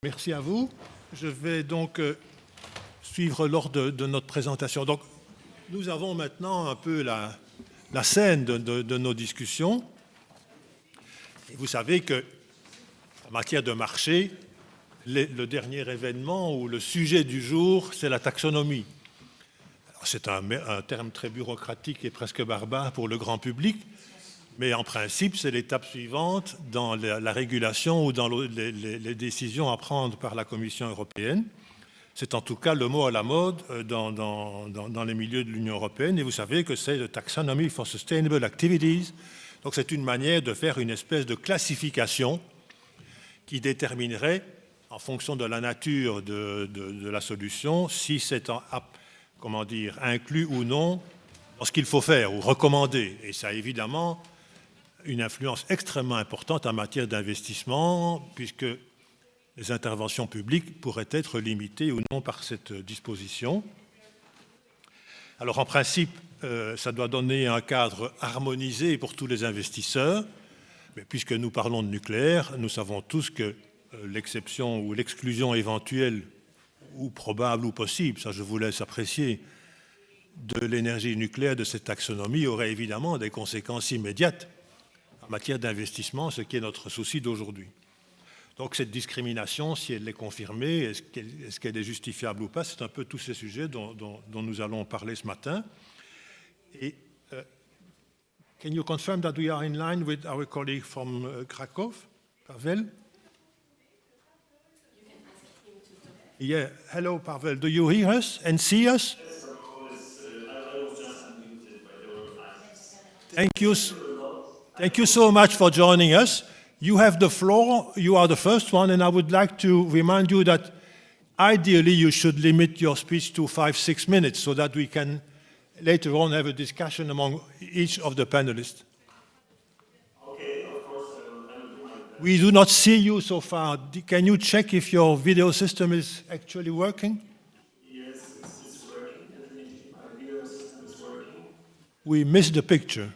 Merci à vous. Je vais donc suivre l'ordre de notre présentation. Donc, nous avons maintenant un peu la scène de nos discussions. Et vous savez que, en matière de marché, le dernier événement ou le sujet du jour, c'est la taxonomie. C'est un terme très bureaucratique et presque barbare pour le grand public, mais en principe, c'est l'étape suivante dans la régulation ou dans les décisions à prendre par la Commission européenne. C'est en tout cas le mot à la mode dans les milieux de l'Union européenne. Et vous savez que c'est le Taxonomy for Sustainable Activities. Donc c'est une manière de faire une espèce de classification qui déterminerait, en fonction de la nature de la solution, si c'est inclus ou non dans ce qu'il faut faire ou recommander. Et ça, évidemment, une influence extrêmement importante en matière d'investissement, puisque les interventions publiques pourraient être limitées ou non par cette disposition. Alors, en principe, ça doit donner un cadre harmonisé pour tous les investisseurs, mais puisque nous parlons de nucléaire, nous savons tous que l'exception ou l'exclusion éventuelle ou probable ou possible, ça je vous laisse apprécier, de l'énergie nucléaire de cette taxonomie aurait évidemment des conséquences immédiates en matière d'investissement, ce qui est notre souci d'aujourd'hui. Donc cette discrimination, si elle est confirmée, est-ce qu'elle est justifiable ou pas, c'est un peu tous ces sujets dont nous allons parler ce matin. Et can you confirm that we are in line with our colleague from Krakow, Pavel? Yeah, hello Pavel, do you hear us and see us? Thank you so much for joining us. You have the floor. You are the first one, and I would like to remind you that ideally you should limit your speech to 5-6 minutes so that we can later on have a discussion among each of the panelists. Okay, of course, I will do my best. We do not see you so far. Can you check if your video system is actually working? Yes, it's working. Definitely, my video system is working. We missed the picture.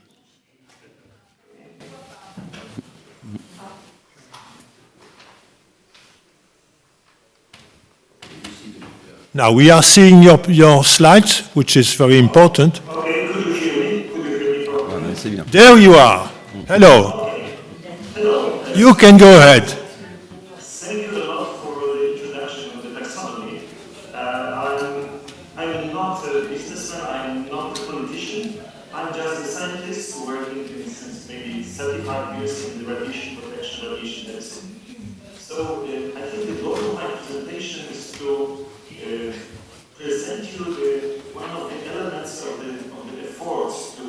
Now, we are seeing your slides, which is very important. Okay, could you hear me? Could you hear me properly? C'est bien. There you are. Hello. Hello. You can go ahead. Thank you a lot for the introduction of the taxonomy. I'm not a businessman, I'm not a politician. I'm just a scientist working since maybe 35 years in the radiation protection, radiation medicine. So I think the goal of my presentation is to present you one of the elements of the efforts to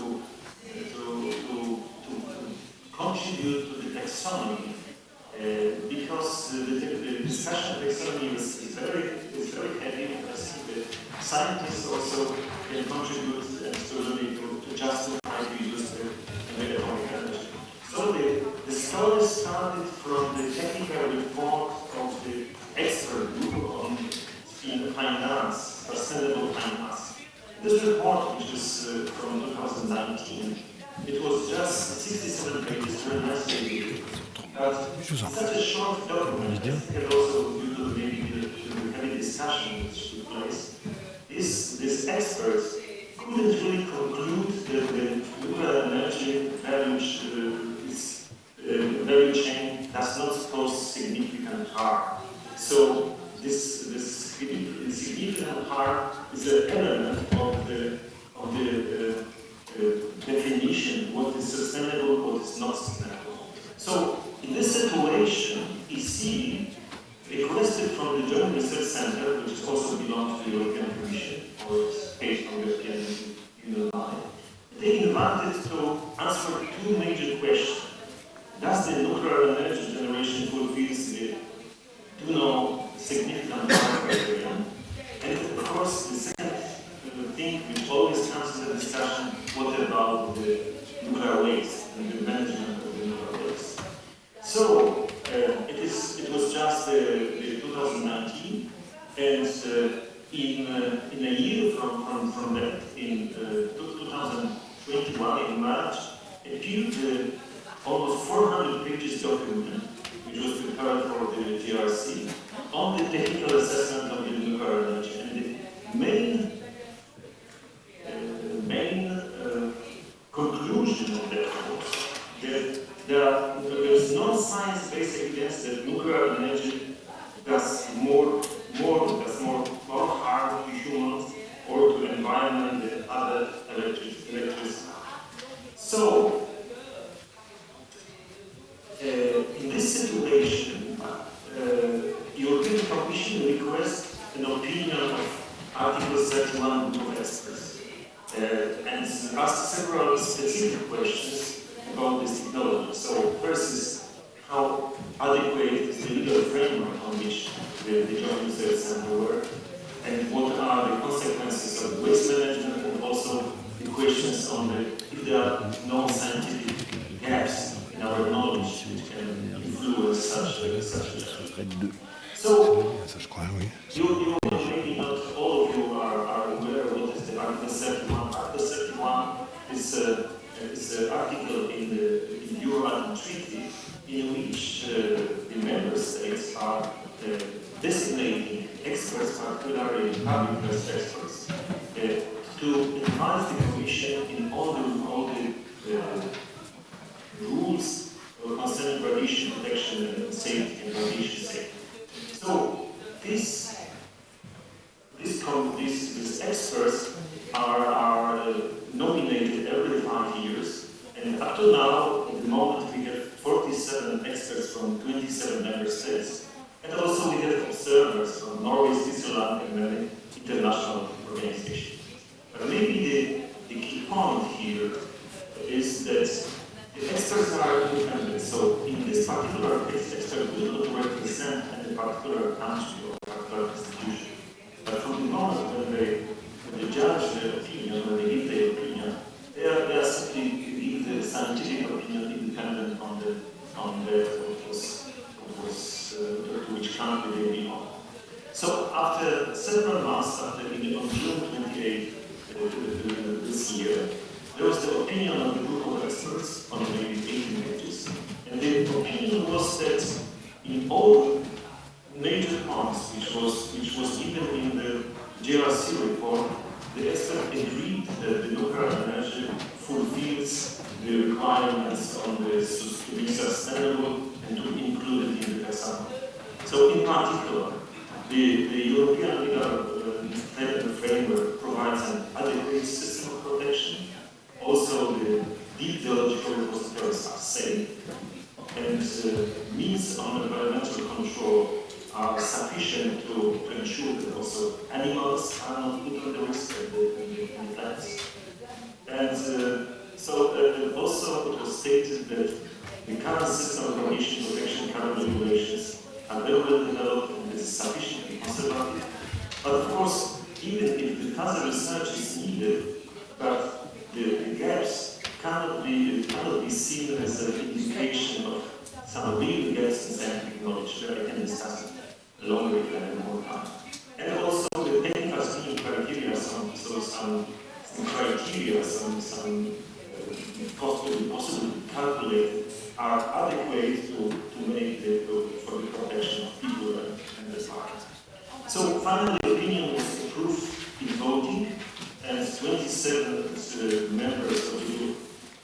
contribute to the taxonomy, because the discussion of taxonomy is very heavy. I think the scientists also can contribute to justify the use of atomic energy. So the story started from the technical report of the expert group in finance, sustainable finance. This report, which is from 2019, it was just 67 pages, very nicely. But such a short document, and also due to maybe the heavy discussion which took place, these experts couldn't really conclude that the nuclear energy value chain does not cause significant harm. So this significant harm is an element of the definition, what is sustainable, what is not sustainable. So in this situation, EC requested from the German Research Center, which also belongs to the European Commission, or is based on the European Union line, they invited to answer two major questions. Does the nuclear energy generation fulfill the do no significant harm criterion? And of course, the second thing which always comes in the discussion, what about the nuclear waste and the management of the nuclear waste? So it was just 2019, and in a year from that, in 2021 in March, appeared almost 400 pages document, which was prepared for the GRC, on the technical assessment of the nuclear energy. And the main conclusion of that was that there is no science-based evidence that nuclear energy does more harm to humans or to the environment than other electricity. So, in this situation, European Commission requests an opinion of Article 31 group of experts and asked several specific questions about this technology. So, first is how adequate is the legal framework on which the Joint Research Center works, and what are the consequences of waste management, and also the questions on if there are no scientific gaps in our knowledge which can influence such a So, you maybe not all of you are aware of what is the Article 31. Article 31 is an article in the Euratom Treaty in which the member states are designating experts, particularly public interest experts, to advise the Commission in all the rules concerning radiation protection and safety and radiation safety. So these experts are nominated every 5 years, and up to now, at the moment, we have 47 experts from 27 member states. And also we have observers from Norway, Switzerland, and many international organizations. But maybe the key point here is that the experts are independent. So in this particular case, experts will not represent any particular country or particular institution. But from the moment when they judge their opinion, when they give their opinion, they are simply give the scientific opinion independent on to which country they belong. So after several months, on June 28 this year, there was the opinion of the group of experts on maybe 18 pages. And the opinion was that in all major points, which was even in the JRC report, the expert agreed that the nuclear energy fulfills the requirements on to be sustainable and to be included in the taxonomy. So in particular, the European legal framework provides an adequate system of protection. Also, the deep geological repositories are safe, and means on environmental control are sufficient to ensure that also animals are not put on the risk of the plants. And so also it was stated that the current system of radiation protection current regulations are very well developed and is sufficiently conservative. But of course, even if the further research is needed, but the gaps cannot be seen as an indication of some real gaps in scientific knowledge that I can discuss longer if I have more time. And also the technical screening criteria, some criteria, some possibly calculated are adequate to make for the protection of people and the environment. So finally, the opinion was approved in voting, and 27 members of the group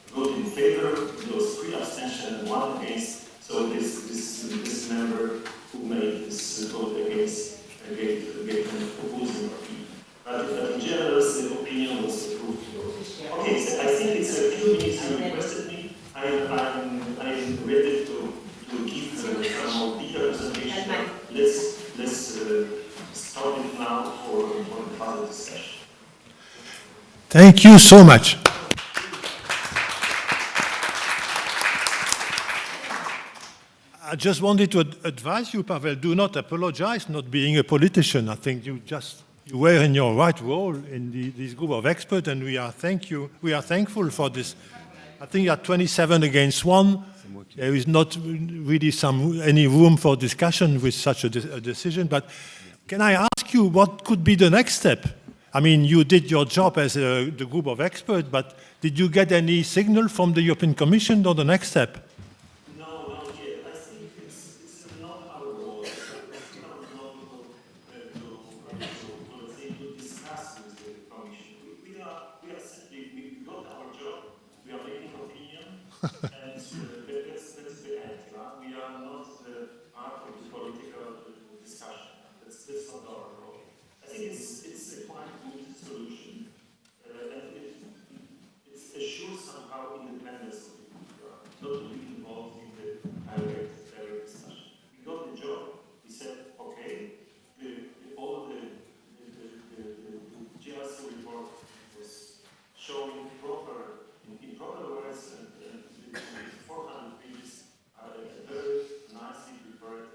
voted in favor. There was 3 abstentions and 1 against. So this member who made this vote against gave an opposing opinion. But in general, the opinion was approved. Okay, so I think it's a few minutes you requested me. I'm ready to give some more detailed presentation. Let's start it now for the further discussion. Thank you so much. I just wanted to advise you, Pavel, do not apologize not being a politician. I think you were in your right role in this group of experts, and we are thankful for this. I think at 27 against 1, there is not really any room for discussion with such a decision. But can I ask you what could be the next step? I mean, you did your job as the group of experts, but did you get any signal from the European Commission on the next step? No, not yet. I think it's not our role. that's the end. We are not part of the political discussion. That's not our role. I think it's a quite good solution, and it assures somehow independence of the people, not to be involved in the direct discussion. We got the job. We said, okay, all the GRC report was showing in proper words, and the 400 pages are a very nicely prepared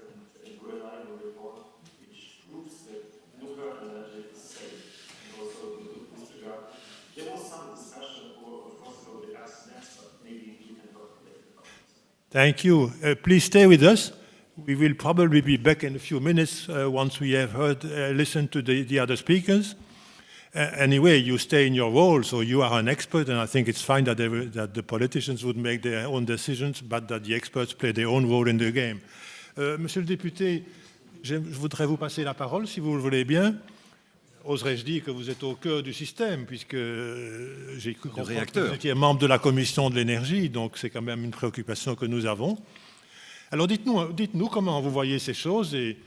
and reliable report, which proves that nuclear energy is safe and also in this regard. There was some discussion, of course, about the accidents, but maybe we can talk later about it. Thank you. Please stay with us. We will probably be back in a few minutes once we have listened to the other speakers. Anyway, you stay in your role, so you are an expert, and I think it's fine that the politicians would make their own decisions, but that the experts play their own role in the game. Monsieur le député, je voudrais vous passer la parole, si vous le voulez bien. Oserais-je dire que vous êtes au cœur du système, puisque j'ai cru comprendre que vous étiez membre de la commission de l'énergie, donc c'est quand même une préoccupation que nous avons. Alors dites-nous comment vous voyez ces choses et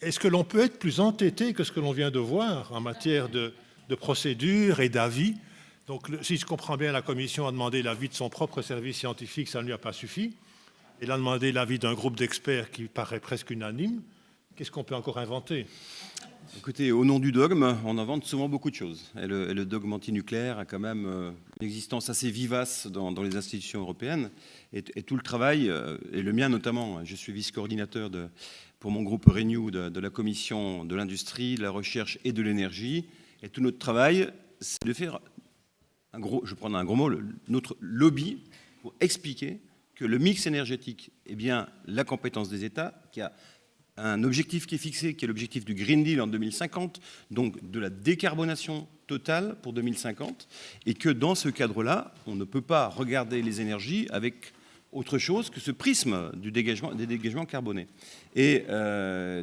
est-ce que l'on peut être plus entêté que ce que l'on vient de voir en matière de procédure et d'avis? Donc, si je comprends bien, la Commission a demandé l'avis de son propre service scientifique, ça ne lui a pas suffi. Elle a demandé l'avis d'un groupe d'experts qui paraît presque unanime. Qu'est-ce qu'on peut encore inventer? Écoutez, au nom du dogme, on invente souvent beaucoup de choses. Et le dogme antinucléaire a quand même une existence assez vivace dans les institutions européennes. Et tout le travail, et le mien notamment, je suis vice-coordinateur pour mon groupe Renew de la Commission de l'industrie, de la recherche et de l'énergie. Et tout notre travail, c'est de faire, je prends un gros mot, notre lobby pour expliquer que le mix énergétique est bien la compétence des États, qui a un objectif qui est fixé, qui est l'objectif du Green Deal en 2050, donc de la décarbonation totale pour 2050, et que dans ce cadre-là, on ne peut pas regarder les énergies avec autre chose que ce prisme des dégagements carbonés. Et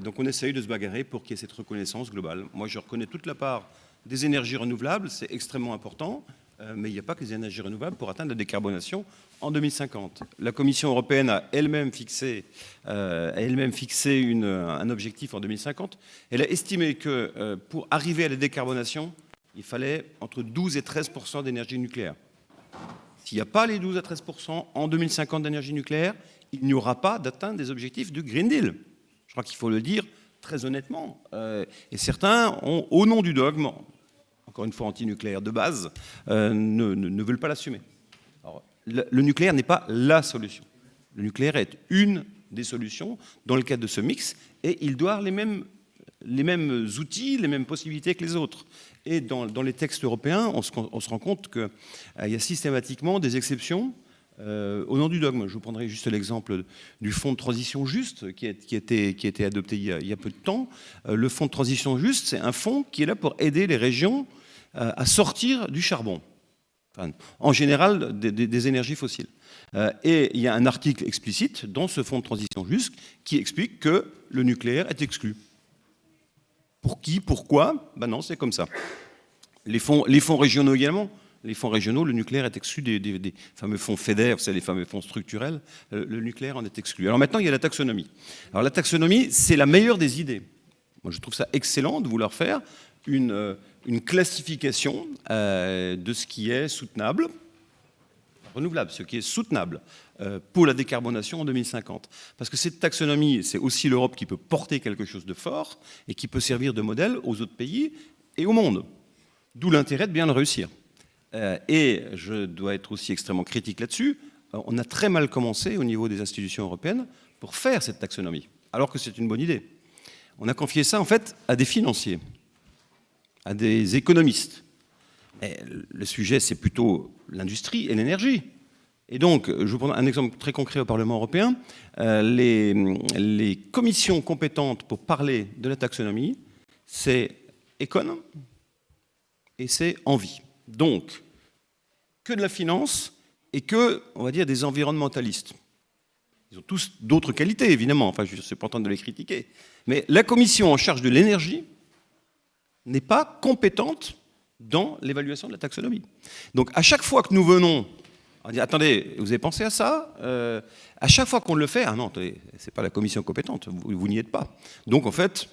donc on essaye de se bagarrer pour qu'il y ait cette reconnaissance globale. Moi, je reconnais toute la part des énergies renouvelables, c'est extrêmement important, mais il n'y a pas que les énergies renouvelables pour atteindre la décarbonation en 2050. La Commission européenne a elle-même fixé un objectif en 2050. Elle a estimé que pour arriver à la décarbonation, il fallait entre 12 et 13% d'énergie nucléaire. S'il n'y a pas les 12 à 13% en 2050 d'énergie nucléaire, il n'y aura pas d'atteinte des objectifs du Green Deal. Je crois qu'il faut le dire très honnêtement. Et certains ont, au nom du dogme, encore une fois anti-nucléaire de base, ne veulent pas l'assumer. Alors, le nucléaire n'est pas la solution. Le nucléaire est une des solutions dans le cadre de ce mix, et il doit avoir les mêmes outils, les mêmes possibilités que les autres. Et dans les textes européens, on se rend compte qu'il y a systématiquement des exceptions au nom du dogme. Je vous prendrai juste l'exemple du fonds de transition juste qui a été adopté il y a peu de temps. Le fonds de transition juste, c'est un fonds qui est là pour aider les régions à sortir du charbon. Enfin, en général, des énergies fossiles. Et il y a un article explicite dans ce fonds de transition juste qui explique que le nucléaire est exclu. Pour qui? Pourquoi? Ben non, c'est comme ça. Les fonds régionaux également. Les fonds régionaux, le nucléaire est exclu des fameux fonds FEDER, c'est les fameux fonds structurels. Le nucléaire en est exclu. Alors maintenant, il y a la taxonomie. Alors la taxonomie, c'est la meilleure des idées. Moi, je trouve ça excellent de vouloir faire une classification de ce qui est soutenable, renouvelable, ce qui est soutenable pour la décarbonation en 2050. Parce que cette taxonomie, c'est aussi l'Europe qui peut porter quelque chose de fort et qui peut servir de modèle aux autres pays et au monde. D'où l'intérêt de bien le réussir. Et je dois être aussi extrêmement critique là-dessus. On a très mal commencé au niveau des institutions européennes pour faire cette taxonomie, alors que c'est une bonne idée. On a confié ça en fait à des financiers, à des économistes. Et le sujet, c'est plutôt l'industrie et l'énergie. Et donc, je vous prends un exemple très concret au Parlement européen. Les commissions compétentes pour parler de la taxonomie, c'est Econ et c'est Envie. Donc, que de la finance et que, on va dire, des environnementalistes. Ils ont tous d'autres qualités, évidemment. Enfin, je ne suis pas en train de les critiquer. Mais la commission en charge de l'énergie n'est pas compétente dans l'évaluation de la taxonomie. Donc, à chaque fois que nous venons On dit, attendez, vous avez pensé à ça? À chaque fois qu'on le fait, ah non, attendez, c'est pas la commission compétente, vous n'y êtes pas. Donc en fait,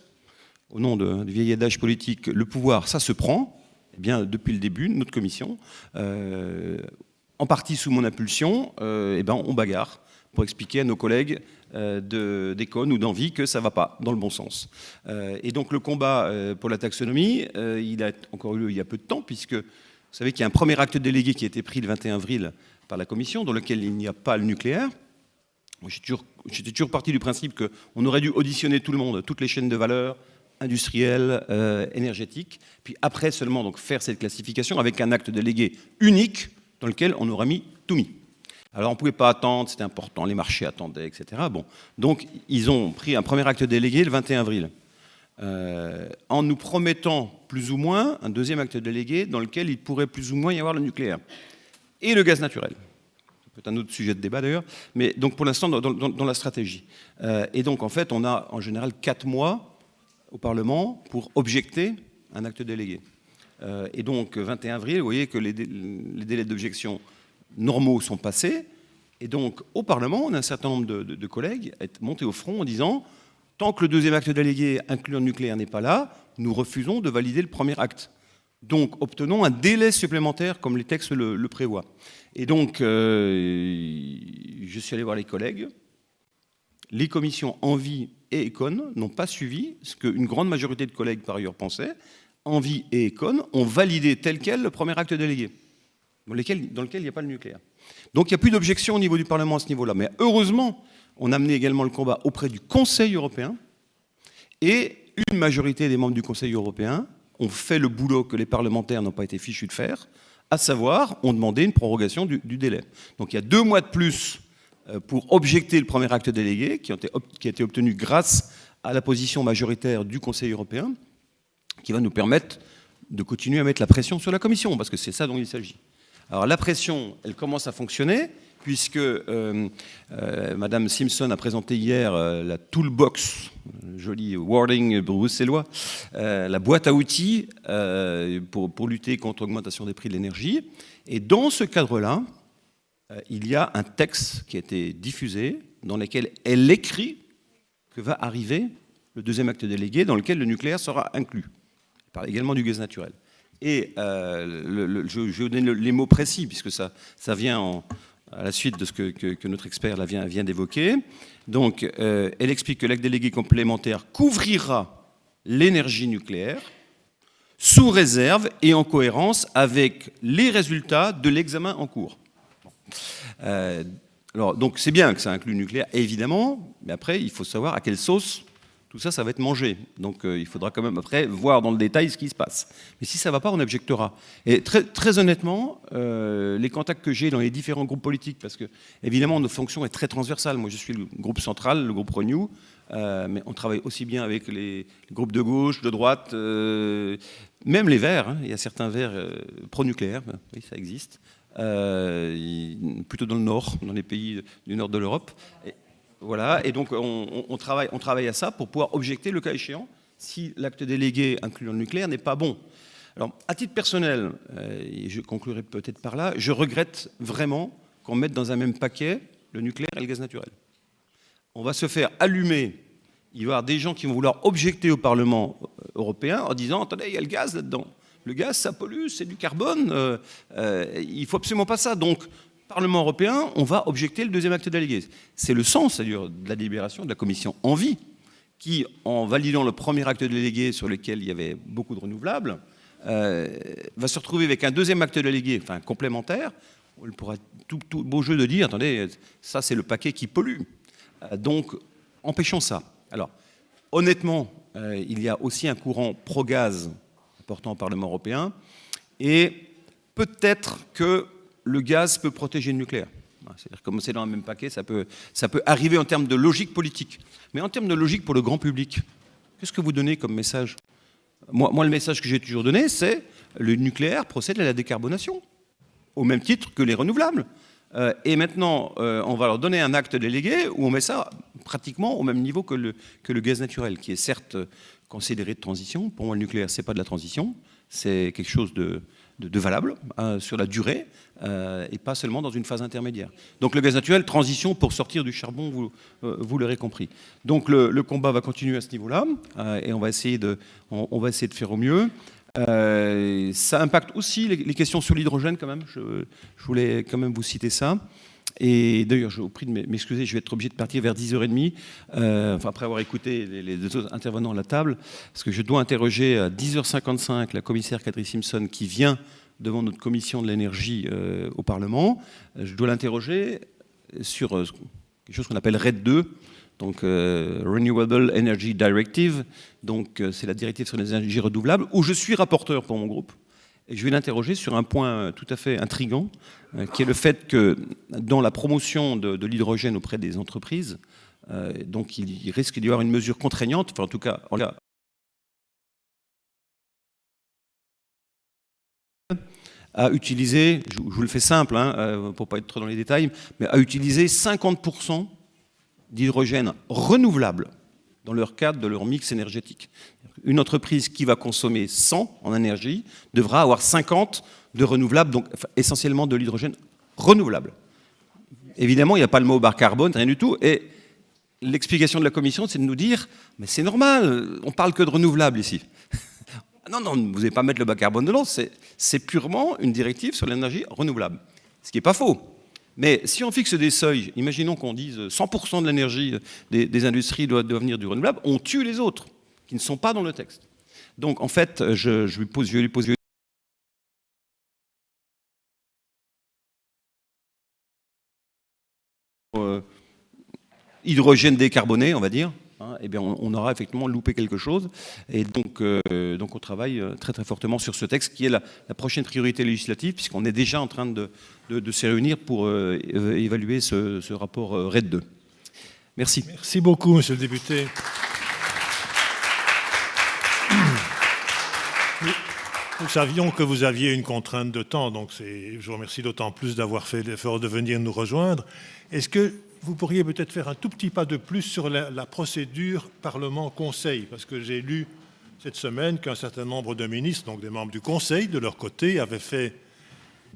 au nom du vieil adage politique, le pouvoir, ça se prend. Eh bien, depuis le début, notre commission, en partie sous mon impulsion, eh ben, on bagarre pour expliquer à nos collègues d'Econ ou d'Envie que ça ne va pas dans le bon sens. Et donc le combat pour la taxonomie, il a encore eu lieu il y a peu de temps, puisque vous savez qu'il y a un premier acte délégué qui a été pris le 21 avril par la Commission, dans lequel il n'y a pas le nucléaire. J'étais toujours parti du principe qu'on aurait dû auditionner tout le monde, toutes les chaînes de valeur, industrielles, énergétiques, puis après seulement donc, faire cette classification avec un acte délégué unique dans lequel on aurait tout mis. Alors on ne pouvait pas attendre, c'était important, les marchés attendaient, etc. Bon. Donc ils ont pris un premier acte délégué le 21 avril, en nous promettant plus ou moins un deuxième acte délégué dans lequel il pourrait plus ou moins y avoir le nucléaire et le gaz naturel. C'est un autre sujet de débat d'ailleurs, mais donc pour l'instant dans la stratégie. Et donc en fait on a en général 4 mois au Parlement pour objecter un acte délégué. Et donc 21 avril, vous voyez que les délais d'objection normaux sont passés, et donc au Parlement, on a un certain nombre de collègues être montés au front en disant tant que le deuxième acte délégué incluant le nucléaire n'est pas là, nous refusons de valider le premier acte. Donc obtenons un délai supplémentaire comme les textes le prévoient. Et donc je suis allé voir les collègues. Les commissions Envie et Econ n'ont pas suivi ce qu'une grande majorité de collègues par ailleurs pensaient. Envie et Econ ont validé tel quel le premier acte délégué, dans lequel il n'y a pas le nucléaire. Donc il n'y a plus d'objection au niveau du Parlement à ce niveau-là. Mais heureusement, on a mené également le combat auprès du Conseil européen, et une majorité des membres du Conseil européen ont fait le boulot que les parlementaires n'ont pas été fichus de faire, à savoir, ont demandé une prorogation du délai. Donc il y a 2 mois de plus pour objecter le premier acte délégué, qui a été obtenu grâce à la position majoritaire du Conseil européen, qui va nous permettre de continuer à mettre la pression sur la Commission, parce que c'est ça dont il s'agit. Alors la pression, elle commence à fonctionner, puisque Madame Simpson a présenté hier la toolbox, joli wording bruxellois, la boîte à outils pour lutter contre l'augmentation des prix de l'énergie. Et dans ce cadre-là, il y a un texte qui a été diffusé dans lequel elle écrit que va arriver le deuxième acte délégué dans lequel le nucléaire sera inclus. Elle parle également du gaz naturel. Et je donne les mots précis, puisque ça vient à la suite de ce que notre expert là vient d'évoquer. Donc, elle explique que l'acte délégué complémentaire couvrira l'énergie nucléaire sous réserve et en cohérence avec les résultats de l'examen en cours. Alors, donc c'est bien que ça inclue le nucléaire, évidemment, mais après, il faut savoir à quelle sauce tout ça, ça va être mangé. Donc il faudra quand même après voir dans le détail ce qui se passe. Mais si ça ne va pas, on objectera. Et très honnêtement, les contacts que j'ai dans les différents groupes politiques, parce que évidemment notre fonction est très transversale. Moi je suis le groupe central, le groupe Renew, mais on travaille aussi bien avec les groupes de gauche, de droite, même les Verts. Hein. Il y a certains Verts pro-nucléaires, oui ça existe, plutôt dans le nord, dans les pays du nord de l'Europe. Voilà, et donc on travaille à ça pour pouvoir objecter le cas échéant si l'acte délégué incluant le nucléaire n'est pas bon. Alors, à titre personnel, et je conclurai peut-être par là, je regrette vraiment qu'on mette dans un même paquet le nucléaire et le gaz naturel. On va se faire allumer, il va y avoir des gens qui vont vouloir objecter au Parlement européen en disant « Attendez, il y a le gaz là-dedans. Le gaz, ça pollue, c'est du carbone, il ne faut absolument pas ça. » Donc, Parlement européen, on va objecter le deuxième acte délégué. C'est le sens, d'ailleurs, de la délibération de la commission Envie, qui, en validant le premier acte délégué sur lequel il y avait beaucoup de renouvelables, va se retrouver avec un deuxième acte délégué, enfin complémentaire. On pourra tout beau jeu de dire, attendez, ça c'est le paquet qui pollue. Donc, empêchons ça. Alors, honnêtement, il y a aussi un courant pro-gaz important au Parlement européen, et peut-être que le gaz peut protéger le nucléaire. C'est-à-dire comme c'est dans le même paquet, ça peut arriver en termes de logique politique. Mais en termes de logique pour le grand public, qu'est-ce que vous donnez comme message ? Moi, le message que j'ai toujours donné, c'est le nucléaire procède à la décarbonation, au même titre que les renouvelables. Et maintenant, on va leur donner un acte délégué où on met ça pratiquement au même niveau que le gaz naturel, qui est certes considéré de transition. Pour moi, le nucléaire, ce n'est pas de la transition, c'est quelque chose de valable sur la durée et pas seulement dans une phase intermédiaire. Donc le gaz naturel, transition pour sortir du charbon, vous l'aurez compris. Donc le combat va continuer à ce niveau-là et on va essayer de faire au mieux. Ça impacte aussi les questions sur l'hydrogène quand même. Je voulais quand même vous citer ça. Et d'ailleurs, je vous prie de m'excuser, je vais être obligé de partir vers 10h30, après avoir écouté les deux autres intervenants à la table, parce que je dois interroger à 10h55 la commissaire Kadri Simpson qui vient devant notre commission de l'énergie au Parlement. Je dois l'interroger sur quelque chose qu'on appelle RED 2, donc Renewable Energy Directive, donc c'est la directive sur les énergies renouvelables, où je suis rapporteur pour mon groupe. Et je vais l'interroger sur un point tout à fait intriguant, qui est le fait que dans la promotion de l'hydrogène auprès des entreprises, donc il risque d'y avoir une mesure contraignante, enfin en tout cas, à utiliser, je vous le fais simple, pour ne pas être trop dans les détails, mais à utiliser 50% d'hydrogène renouvelable dans leur cadre de leur mix énergétique. Une entreprise qui va consommer 100 en énergie devra avoir 50 de renouvelable, donc essentiellement de l'hydrogène renouvelable. Évidemment, il n'y a pas le mot bas carbone, rien du tout. Et l'explication de la Commission, c'est de nous dire « mais c'est normal, on parle que de renouvelable ici ». Non, vous n'allez pas mettre le bas carbone dedans, c'est purement une directive sur l'énergie renouvelable. Ce qui n'est pas faux. Mais si on fixe des seuils, imaginons qu'on dise 100% de l'énergie des industries doit venir du renouvelable, on tue les autres qui ne sont pas dans le texte. Donc en fait, je vais lui poser hydrogène décarboné, on va dire. Eh bien, on aura effectivement loupé quelque chose. Et donc on travaille très très fortement sur ce texte qui est la prochaine priorité législative, puisqu'on est déjà en train de se réunir pour évaluer ce rapport RED 2. Merci. Merci beaucoup, monsieur le député. Nous savions que vous aviez une contrainte de temps, donc je vous remercie d'autant plus d'avoir fait l'effort de venir nous rejoindre. Est-ce que vous pourriez peut-être faire un tout petit pas de plus sur la procédure Parlement-Conseil, parce que j'ai lu cette semaine qu'un certain nombre de ministres, donc des membres du Conseil, de leur côté, avaient fait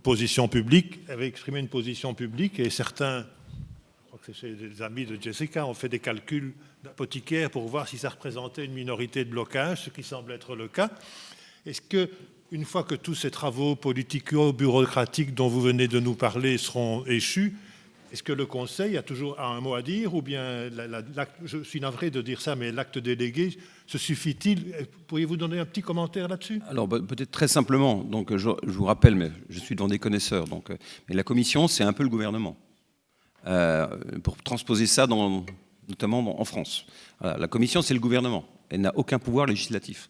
position publique, avaient exprimé une position publique, et certains, je crois que c'est des amis de Jessica, ont fait des calculs d'apothicaire pour voir si ça représentait une minorité de blocage, ce qui semble être le cas. Est-ce que, une fois que tous ces travaux politico-bureaucratiques dont vous venez de nous parler seront échus, est-ce que le Conseil a toujours un mot à dire ou bien, je suis navré de dire ça, mais l'acte délégué, se suffit-il? Pourriez-vous donner un petit commentaire là-dessus? Alors peut-être très simplement, donc, je vous rappelle, mais je suis devant des connaisseurs, donc, mais la Commission, c'est un peu le gouvernement, pour transposer ça notamment en France. Voilà, la Commission, c'est le gouvernement, elle n'a aucun pouvoir législatif.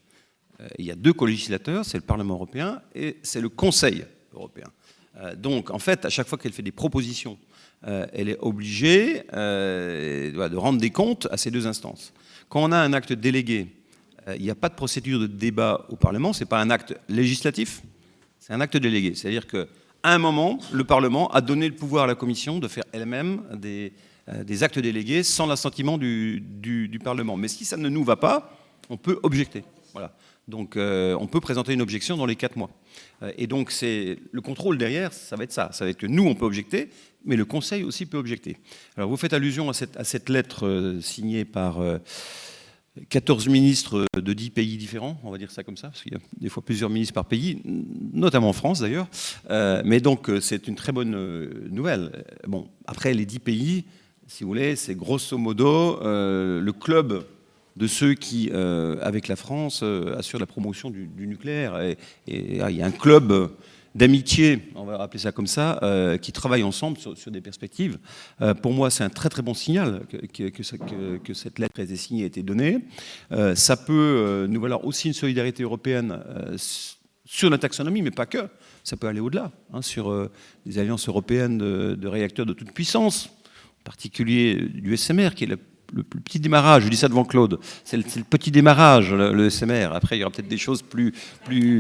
Il y a deux co-législateurs, c'est le Parlement européen et c'est le Conseil européen. Donc en fait, à chaque fois qu'elle fait des propositions, elle est obligée de rendre des comptes à ces deux instances. Quand on a un acte délégué, il n'y a pas de procédure de débat au Parlement, ce n'est pas un acte législatif, c'est un acte délégué. C'est-à-dire qu'à un moment, le Parlement a donné le pouvoir à la Commission de faire elle-même des actes délégués sans l'assentiment du Parlement. Mais si ça ne nous va pas, on peut objecter. Voilà. Donc on peut présenter une objection dans les 4 mois. Et donc c'est le contrôle derrière, ça va être ça. Ça va être que nous, on peut objecter, mais le Conseil aussi peut objecter. Alors vous faites allusion à cette lettre signée par 14 ministres de 10 pays différents, on va dire ça comme ça, parce qu'il y a des fois plusieurs ministres par pays, notamment en France d'ailleurs. Mais donc c'est une très bonne nouvelle. Bon, après les 10 pays, si vous voulez, c'est grosso modo le club de ceux qui, avec la France, assurent la promotion du nucléaire. Et il y a un club d'amitié, on va appeler ça comme ça, qui travaillent ensemble sur des perspectives. Pour moi, c'est un très très bon signal que cette lettre ait été signée, a été donnée. Ça peut nous valoir aussi une solidarité européenne sur la taxonomie, mais pas que. Ça peut aller au-delà, sur les alliances européennes de réacteurs de toute puissance, en particulier du SMR, qui est le petit démarrage, je dis ça devant Claude, c'est le petit démarrage, le SMR. Après, il y aura peut-être des choses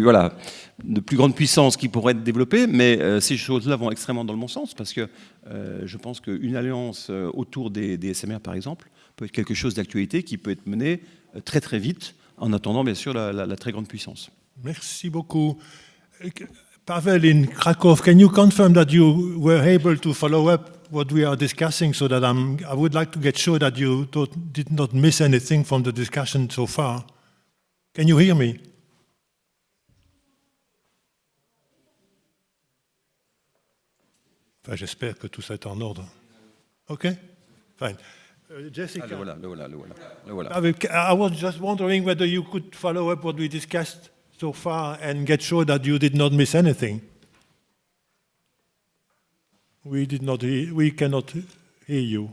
voilà, de plus grande puissance qui pourraient être développées, mais ces choses-là vont extrêmement dans le bon sens, parce que je pense qu'une alliance autour des SMR, par exemple, peut être quelque chose d'actualité qui peut être mené très très vite, en attendant bien sûr la très grande puissance. Merci beaucoup. Pavel in Krakow, can you confirm that you were able to follow up what we are discussing so that I would like to get sure that you did not miss anything from the discussion so far? Can you hear me? Enfin, j'espère que tout ça est en ordre. OK? Fine. Jessica. Le voilà. I was just wondering whether you could follow up what we discussed so far and get sure that you did not miss anything. We cannot hear you.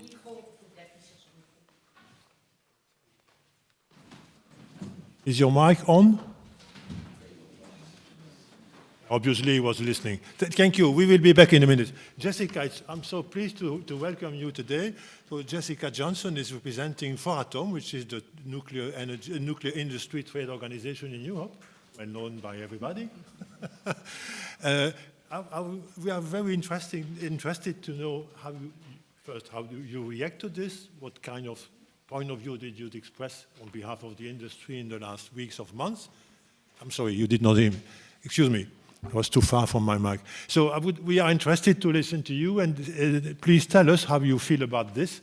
Is your mic on? Obviously, he was listening. Thank you. We will be back in a minute. Jessica, I'm so pleased to welcome you today. So Jessica Johnson is representing Foratom, which is the nuclear industry trade organization in Europe, well known by everybody. We are very interested to know how do you react to this? What kind of point of view did you express on behalf of the industry in the last weeks or months? I'm sorry, you did not hear me. Excuse me. I was too far from my mic. So we are interested to listen to you, and please tell us how you feel about this.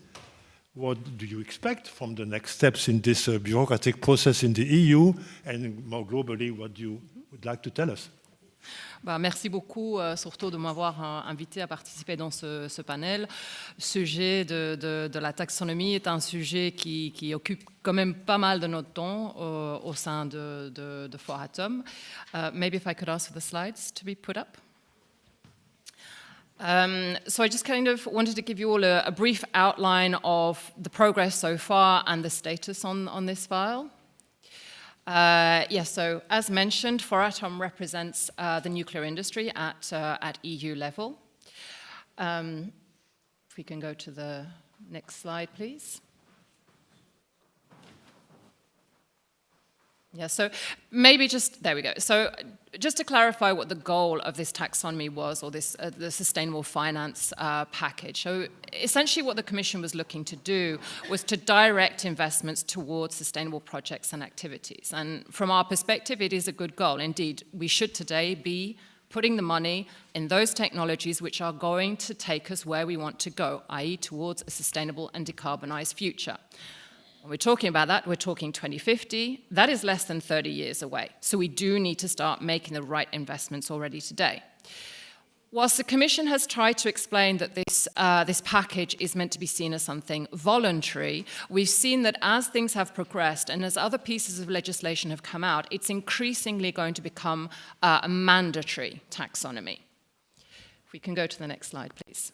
What do you expect from the next steps in this bureaucratic process in the EU, and more globally, what you would like to tell us? Merci beaucoup, surtout de m'avoir invité à participer dans ce panel. Le sujet de la taxonomie est un sujet qui occupe quand même pas mal de notre temps au sein de Foratom. Maybe if I could ask for the slides to be put up. So I just kind of wanted to give you all a brief outline of the progress so far and the status on this file. Yes, so as mentioned, Foratom represents the nuclear industry at EU level. If we can go to the next slide, please. Yeah, so maybe there we go. So just to clarify what the goal of this taxonomy was, or this the sustainable finance package. So essentially what the Commission was looking to do was to direct investments towards sustainable projects and activities. And from our perspective, it is a good goal. Indeed, we should today be putting the money in those technologies which are going to take us where we want to go, i.e. towards a sustainable and decarbonized future. When we're talking about that, we're talking 2050. That is less than 30 years away. So we do need to start making the right investments already today. Whilst the Commission has tried to explain that this package is meant to be seen as something voluntary, we've seen that as things have progressed and as other pieces of legislation have come out, it's increasingly going to become a mandatory taxonomy. If we can go to the next slide, please.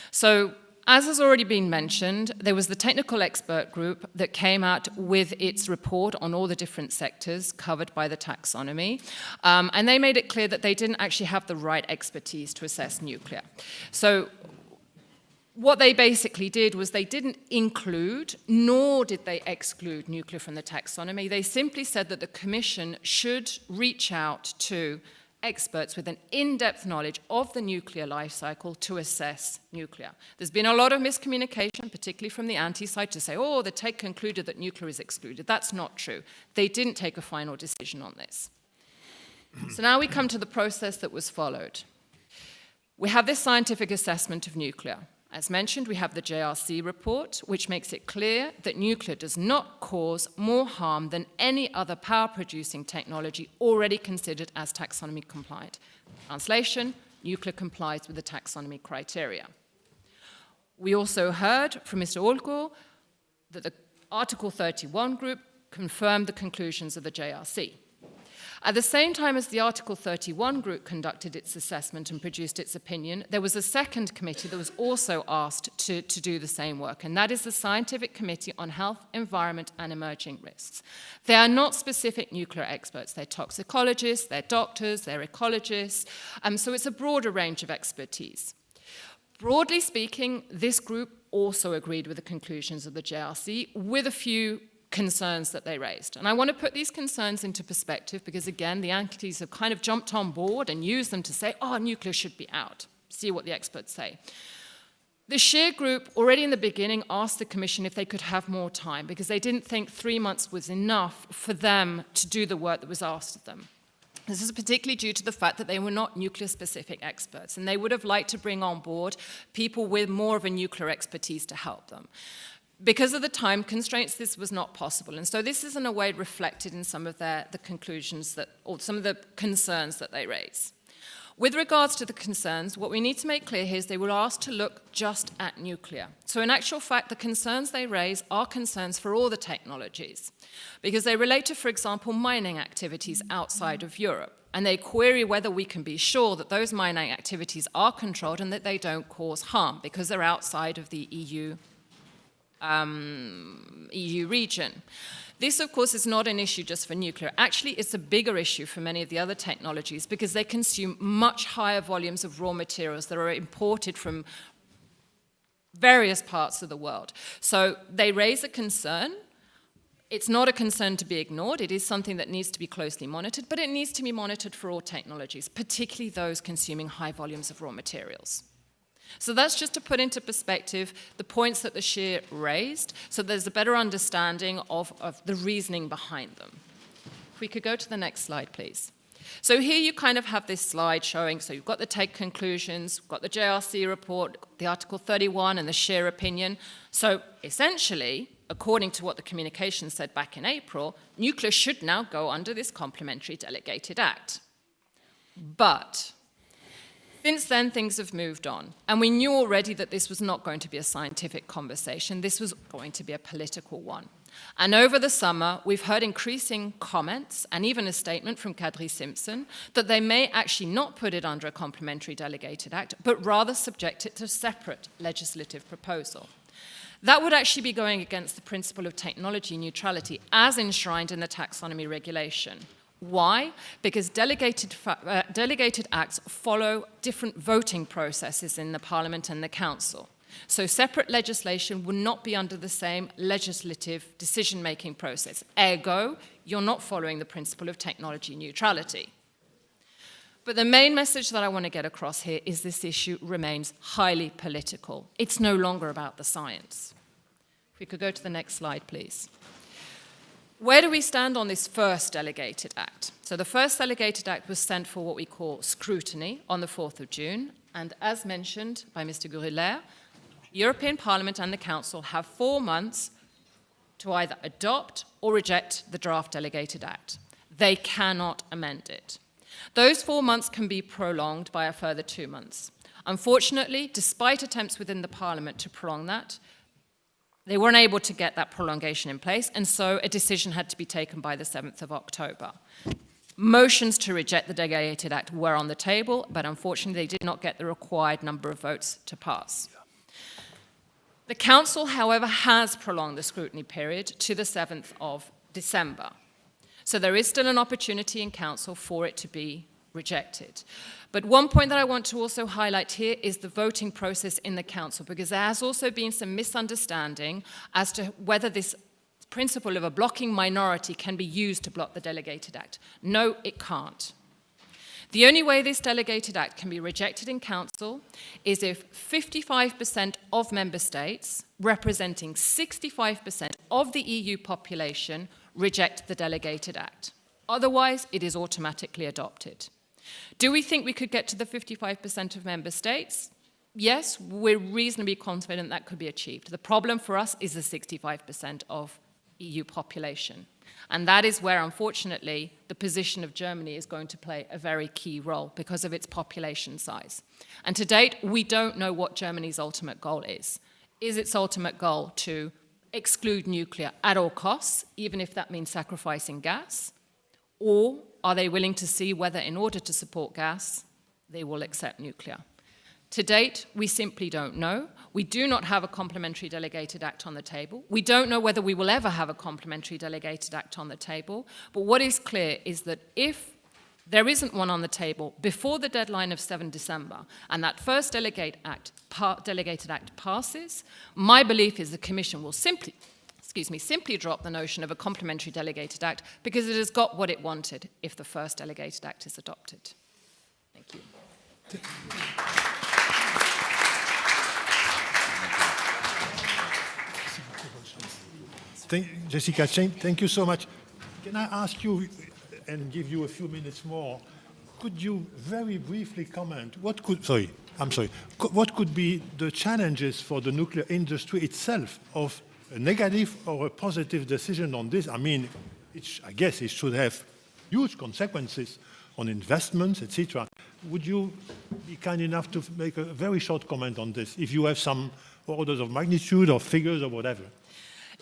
So, as has already been mentioned, there was the technical expert group that came out with its report on all the different sectors covered by the taxonomy, and they made it clear that they didn't actually have the right expertise to assess nuclear. So what they basically did was they didn't include, nor did they exclude nuclear from the taxonomy. They simply said that the Commission should reach out to experts with an in-depth knowledge of the nuclear life cycle to assess nuclear. There's been a lot of miscommunication, particularly from the anti-side, to say, oh, the TEC concluded that nuclear is excluded. That's not true. They didn't take a final decision on this. So now we come to the process that was followed. We have this scientific assessment of nuclear. As mentioned, we have the JRC report, which makes it clear that nuclear does not cause more harm than any other power-producing technology already considered as taxonomy compliant. Translation, nuclear complies with the taxonomy criteria. We also heard from Mr. Olko that the Article 31 group confirmed the conclusions of the JRC. At the same time as the Article 31 group conducted its assessment and produced its opinion, there was a second committee that was also asked to do the same work, and that is the Scientific Committee on Health, Environment and Emerging Risks. They are not specific nuclear experts. They're toxicologists, they're doctors, they're ecologists, so it's a broader range of expertise. Broadly speaking, this group also agreed with the conclusions of the JRC with a few concerns that they raised. And I want to put these concerns into perspective because, again, the antis have kind of jumped on board and used them to say, oh, nuclear should be out. See what the experts say. The Scheer Group, already in the beginning, asked the Commission if they could have more time because they didn't think 3 months was enough for them to do the work that was asked of them. This is particularly due to the fact that they were not nuclear-specific experts, and they would have liked to bring on board people with more of a nuclear expertise to help them. Because of the time constraints, this was not possible, and so this is in a way reflected in some of the conclusions or some of the concerns that they raise. With regards to the concerns, what we need to make clear here is they were asked to look just at nuclear. So in actual fact, the concerns they raise are concerns for all the technologies, because they relate to, for example, mining activities outside of Europe. And they query whether we can be sure that those mining activities are controlled and that they don't cause harm, because they're outside of the EU region. This, of course, is not an issue just for nuclear. Actually, it's a bigger issue for many of the other technologies because they consume much higher volumes of raw materials that are imported from various parts of the world. So they raise a concern. It's not a concern to be ignored. It is something that needs to be closely monitored, but it needs to be monitored for all technologies, particularly those consuming high volumes of raw materials. So that's just to put into perspective the points that the Scheer raised, so there's a better understanding of the reasoning behind them. If we could go to the next slide, please. So here you kind of have this slide showing, so you've got the take conclusions, you've got the JRC report, the Article 31 and the Scheer opinion. So essentially, according to what the communication said back in April, nuclear should now go under this complementary delegated act. But since then, things have moved on, and we knew already that this was not going to be a scientific conversation, this was going to be a political one. And over the summer, we've heard increasing comments, and even a statement from Kadri Simpson, that they may actually not put it under a complementary delegated act, but rather subject it to a separate legislative proposal. That would actually be going against the principle of technology neutrality as enshrined in the taxonomy regulation. Why? Because delegated acts follow different voting processes in the Parliament and the Council. So separate legislation would not be under the same legislative decision-making process. Ergo, you're not following the principle of technology neutrality. But the main message that I want to get across here is this issue remains highly political. It's no longer about the science. If we could go to the next slide, please. Where do we stand on this first delegated act? So the first delegated act was sent for what we call scrutiny on the 4th of June. And as mentioned by Mr. Gruyler, the European Parliament and the Council have 4 months to either adopt or reject the draft delegated act. They cannot amend it. Those 4 months can be prolonged by a further 2 months. Unfortunately, despite attempts within the Parliament to prolong that, they weren't able to get that prolongation in place, and so a decision had to be taken by the 7th of October. Motions to reject the delegated act were on the table, but unfortunately they did not get the required number of votes to pass. The Council, however, has prolonged the scrutiny period to the 7th of December. So there is still an opportunity in Council for it to be rejected. But one point that I want to also highlight here is the voting process in the Council, because there has also been some misunderstanding as to whether this principle of a blocking minority can be used to block the delegated act. No, it can't. The only way this delegated act can be rejected in Council is if 55% of member states, representing 65% of the EU population, reject the delegated act. Otherwise, it is automatically adopted. Do we think we could get to the 55% of member states? Yes, we're reasonably confident that could be achieved. The problem for us is the 65% of EU population. And that is where, unfortunately, the position of Germany is going to play a very key role because of its population size. And to date, we don't know what Germany's ultimate goal is. Is its ultimate goal to exclude nuclear at all costs, even if that means sacrificing gas? Or are they willing to see whether, in order to support gas, they will accept nuclear? To date, we simply don't know. We do not have a complementary delegated act on the table. We don't know whether we will ever have a complementary delegated act on the table. But what is clear is that if there isn't one on the table before the deadline of 7 December, and that first delegated act passes, my belief is the Commission will simply drop the notion of a complementary delegated act because it has got what it wanted if the first delegated act is adopted. Thank you. Jessica, thank you so much. Can I ask you, and give you a few minutes more, could you very briefly comment, what could be the challenges for the nuclear industry itself of a negative or a positive decision on this? I mean, I guess it should have huge consequences on investments, etc. Would you be kind enough to make a very short comment on this, if you have some orders of magnitude or figures or whatever?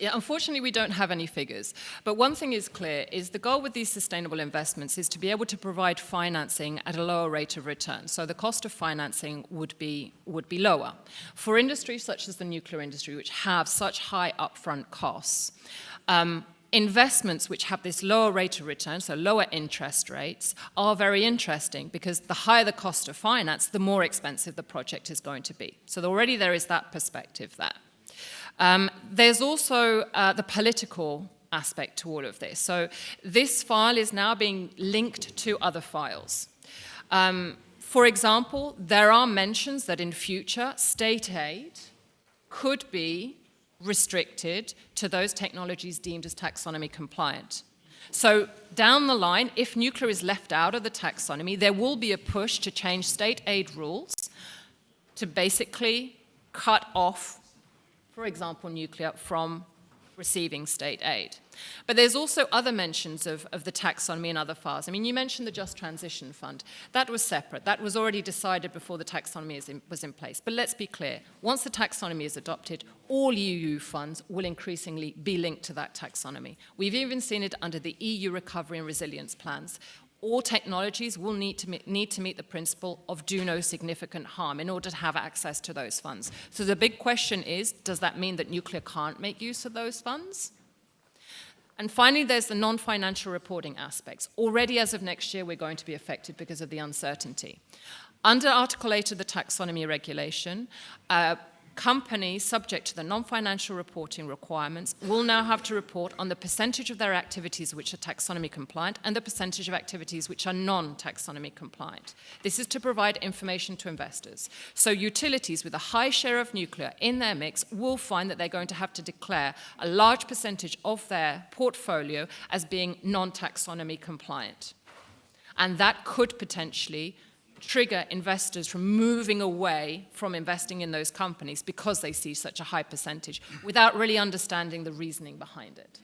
Yeah, unfortunately, we don't have any figures. But one thing is clear, is the goal with these sustainable investments is to be able to provide financing at a lower rate of return. So the cost of financing would be lower. For industries such as the nuclear industry, which have such high upfront costs, investments which have this lower rate of return, so lower interest rates, are very interesting because the higher the cost of finance, the more expensive the project is going to be. So already there is that perspective there. There's also the political aspect to all of this. So this file is now being linked to other files. For example, there are mentions that in future state aid could be restricted to those technologies deemed as taxonomy compliant. So down the line, if nuclear is left out of the taxonomy, there will be a push to change state aid rules to basically cut off, for example, nuclear from receiving state aid. But there's also other mentions of the taxonomy in other files. I mean, you mentioned the Just Transition Fund. That was separate. That was already decided before the taxonomy was in place. But let's be clear. Once the taxonomy is adopted, all EU funds will increasingly be linked to that taxonomy. We've even seen it under the EU recovery and resilience plans. All technologies will need to meet the principle of do no significant harm in order to have access to those funds. So the big question is, does that mean that nuclear can't make use of those funds? And finally, there's the non-financial reporting aspects. Already as of next year, we're going to be affected because of the uncertainty. Under Article 8 of the Taxonomy Regulation, companies subject to the non-financial reporting requirements will now have to report on the percentage of their activities which are taxonomy compliant and the percentage of activities which are non-taxonomy compliant. This is to provide information to investors. So utilities with a high share of nuclear in their mix will find that they're going to have to declare a large percentage of their portfolio as being non-taxonomy compliant. And that could potentially trigger investors from moving away from investing in those companies because they see such a high percentage without really understanding the reasoning behind it.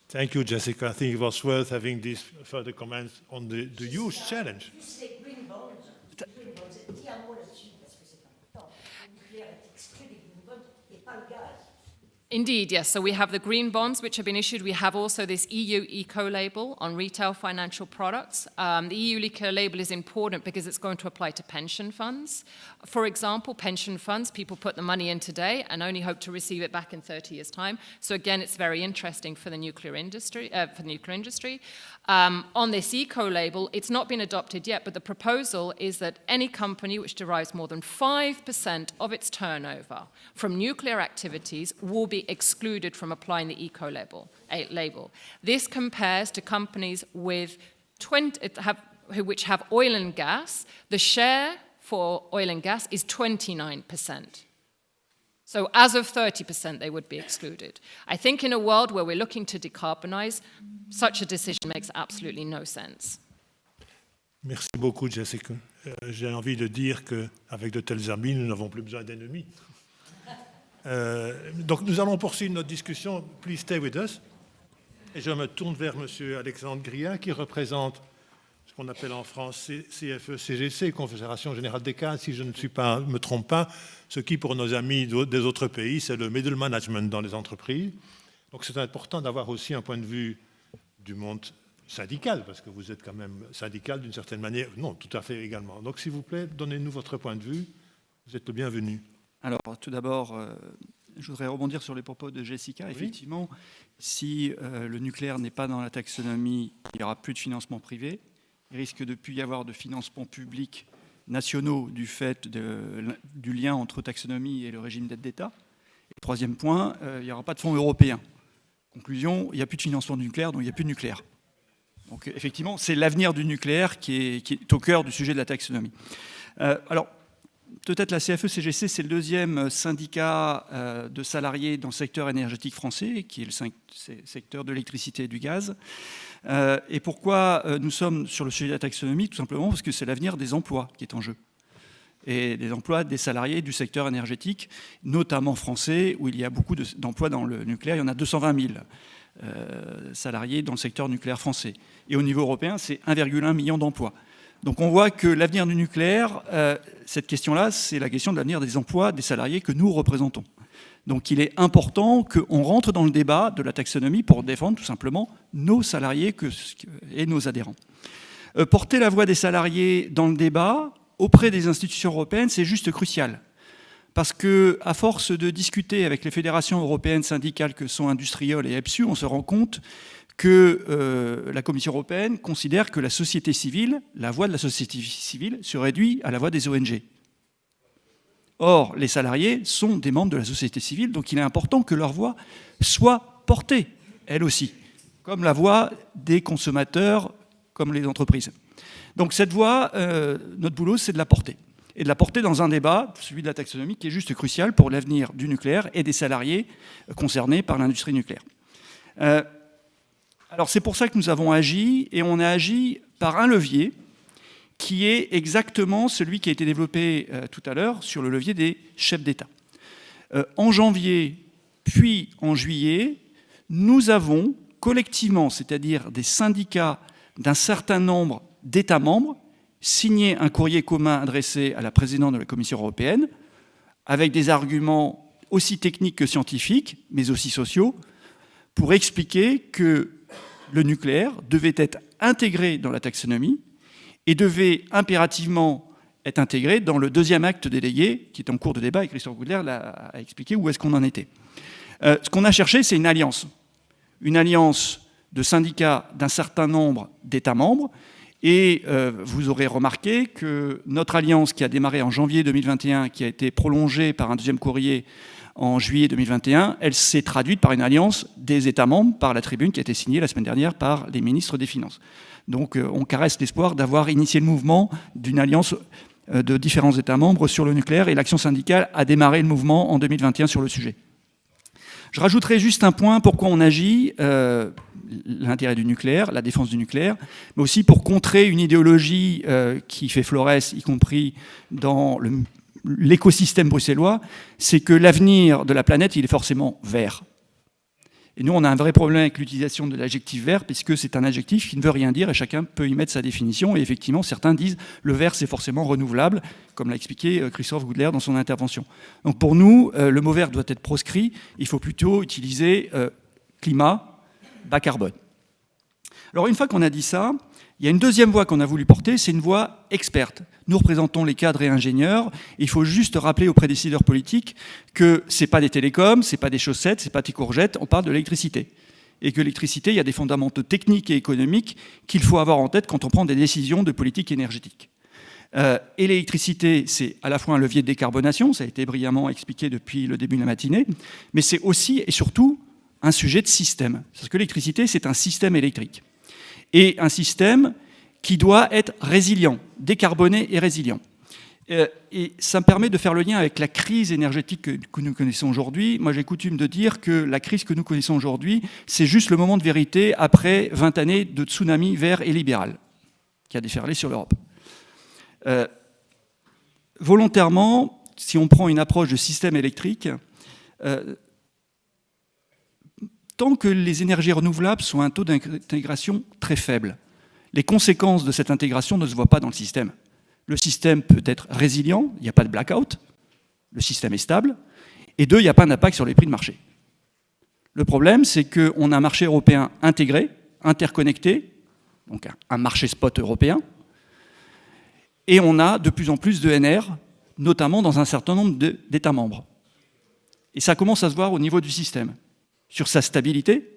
Thank you, Jessica. I think it was worth having these further comments on the huge challenge. Tu sais, green bonds, dis un mot là-dessus parce que c'est important. Le nucléaire est exclu des green bonds et pas le gaz. Indeed, yes. So we have the green bonds which have been issued. We have also this EU eco-label on retail financial products. The EU eco-label is important because it's going to apply to pension funds. For example, pension funds, people put the money in today and only hope to receive it back in 30 years' time. So again, it's very interesting for the nuclear industry. On this eco-label, it's not been adopted yet, but the proposal is that any company which derives more than 5% of its turnover from nuclear activities will be excluded from applying the eco-label. This compares to companies with which have oil and gas. The share for oil and gas is 29%. So as of 30%, they would be excluded. I think in a world where we're looking to decarbonize, such a decision makes absolutely no sense. Merci beaucoup, Jessica. J'ai envie de dire qu'avec de tels amis, nous n'avons plus besoin d'ennemis. Donc nous allons poursuivre notre discussion. Please stay with us. Et je me tourne vers M. Alexandre Grien, qui représente ce qu'on appelle en France CFE-CGC, Confédération Générale des Cadres, si je ne me trompe pas, ce qui, pour nos amis des autres pays, c'est le middle management dans les entreprises. Donc c'est important d'avoir aussi un point de vue du monde syndical, parce que vous êtes quand même syndical d'une certaine manière. Non, tout à fait également. Donc s'il vous plaît, donnez-nous votre point de vue. Vous êtes le bienvenu. Alors, tout d'abord, je voudrais rebondir sur les propos de Jessica. Oui. Effectivement, si le nucléaire n'est pas dans la taxonomie, il n'y aura plus de financement privé. Il risque de plus y avoir de financements publics nationaux du fait du lien entre taxonomie et le régime d'aide d'État. Et troisième point, il n'y aura pas de fonds européens. Conclusion, il n'y a plus de financement du nucléaire, donc il n'y a plus de nucléaire. Donc effectivement, c'est l'avenir du nucléaire qui est au cœur du sujet de la taxonomie. Alors, peut-être la CFE-CGC, c'est le deuxième syndicat de salariés dans le secteur énergétique français, qui est le secteur de l'électricité et du gaz. Et pourquoi nous sommes sur le sujet de la taxonomie? Tout simplement parce que c'est l'avenir des emplois qui est en jeu. Et des emplois des salariés du secteur énergétique, notamment français, où il y a beaucoup d'emplois dans le nucléaire. Il y en a 220 000 salariés dans le secteur nucléaire français. Et au niveau européen, c'est 1,1 million d'emplois. Donc on voit que l'avenir du nucléaire, cette question-là, c'est la question de l'avenir des emplois des salariés que nous représentons. Donc il est important qu'on rentre dans le débat de la taxonomie pour défendre tout simplement nos salariés et nos adhérents. Porter la voix des salariés dans le débat auprès des institutions européennes, c'est juste crucial. Parce qu'à force de discuter avec les fédérations européennes syndicales que sont Industriol et EPSU, on se rend compte que la Commission européenne considère que la société civile, la voix de la société civile, se réduit à la voix des ONG. Or, les salariés sont des membres de la société civile, donc il est important que leur voix soit portée, elle aussi, comme la voix des consommateurs, comme les entreprises. Donc cette voix, notre boulot, c'est de la porter. Et de la porter dans un débat, celui de la taxonomie, qui est juste crucial pour l'avenir du nucléaire et des salariés concernés par l'industrie nucléaire. Alors c'est pour ça que nous avons agi, et on a agi par un levier qui est exactement celui qui a été développé tout à l'heure sur le levier des chefs d'État. En janvier, puis en juillet, nous avons collectivement, c'est-à-dire des syndicats d'un certain nombre d'États membres, signé un courrier commun adressé à la présidente de la Commission européenne, avec des arguments aussi techniques que scientifiques, mais aussi sociaux, pour expliquer que le nucléaire devait être intégré dans la taxonomie et devait impérativement être intégré dans le deuxième acte délégué, qui est en cours de débat, et Christophe Goudler a expliqué où est-ce qu'on en était. Ce qu'on a cherché, c'est une alliance de syndicats d'un certain nombre d'États membres, et vous aurez remarqué que notre alliance qui a démarré en janvier 2021, qui a été prolongée par un deuxième courrier en juillet 2021, elle s'est traduite par une alliance des États membres, par la tribune qui a été signée la semaine dernière par les ministres des Finances. Donc on caresse l'espoir d'avoir initié le mouvement d'une alliance de différents États membres sur le nucléaire, et l'action syndicale a démarré le mouvement en 2021 sur le sujet. Je rajouterai juste un point, pourquoi on agit, l'intérêt du nucléaire, la défense du nucléaire, mais aussi pour contrer une idéologie qui fait florès, y compris dans l'écosystème bruxellois, c'est que l'avenir de la planète, il est forcément vert. Et nous, on a un vrai problème avec l'utilisation de l'adjectif vert, puisque c'est un adjectif qui ne veut rien dire, et chacun peut y mettre sa définition. Et effectivement, certains disent le vert, c'est forcément renouvelable, comme l'a expliqué Christophe Goudler dans son intervention. Donc pour nous, le mot vert doit être proscrit. Il faut plutôt utiliser climat, bas carbone. Alors une fois qu'on a dit ça, il y a une deuxième voix qu'on a voulu porter, c'est une voix experte. Nous représentons les cadres et ingénieurs. Il faut juste rappeler aux décideurs politiques que ce n'est pas des télécoms, ce n'est pas des chaussettes, ce n'est pas des courgettes, on parle de l'électricité. Et que l'électricité, il y a des fondamentaux techniques et économiques qu'il faut avoir en tête quand on prend des décisions de politique énergétique. Et l'électricité, c'est à la fois un levier de décarbonation, ça a été brillamment expliqué depuis le début de la matinée, mais c'est aussi et surtout un sujet de système. Parce que l'électricité, c'est un système électrique. Et un système qui doit être résilient, décarboné et résilient. Et ça me permet de faire le lien avec la crise énergétique que nous connaissons aujourd'hui. Moi, j'ai coutume de dire que la crise que nous connaissons aujourd'hui, c'est juste le moment de vérité après 20 années de tsunami vert et libéral qui a déferlé sur l'Europe. Volontairement, si on prend une approche de système électrique, tant que les énergies renouvelables sont à un taux d'intégration très faible, les conséquences de cette intégration ne se voient pas dans le système. Le système peut être résilient, il n'y a pas de blackout, le système est stable, et deux, il n'y a pas d'impact sur les prix de marché. Le problème, c'est qu'on a un marché européen intégré, interconnecté, donc un marché spot européen, et on a de plus en plus d'ENR, notamment dans un certain nombre d'États membres. Et ça commence à se voir au niveau du système, sur sa stabilité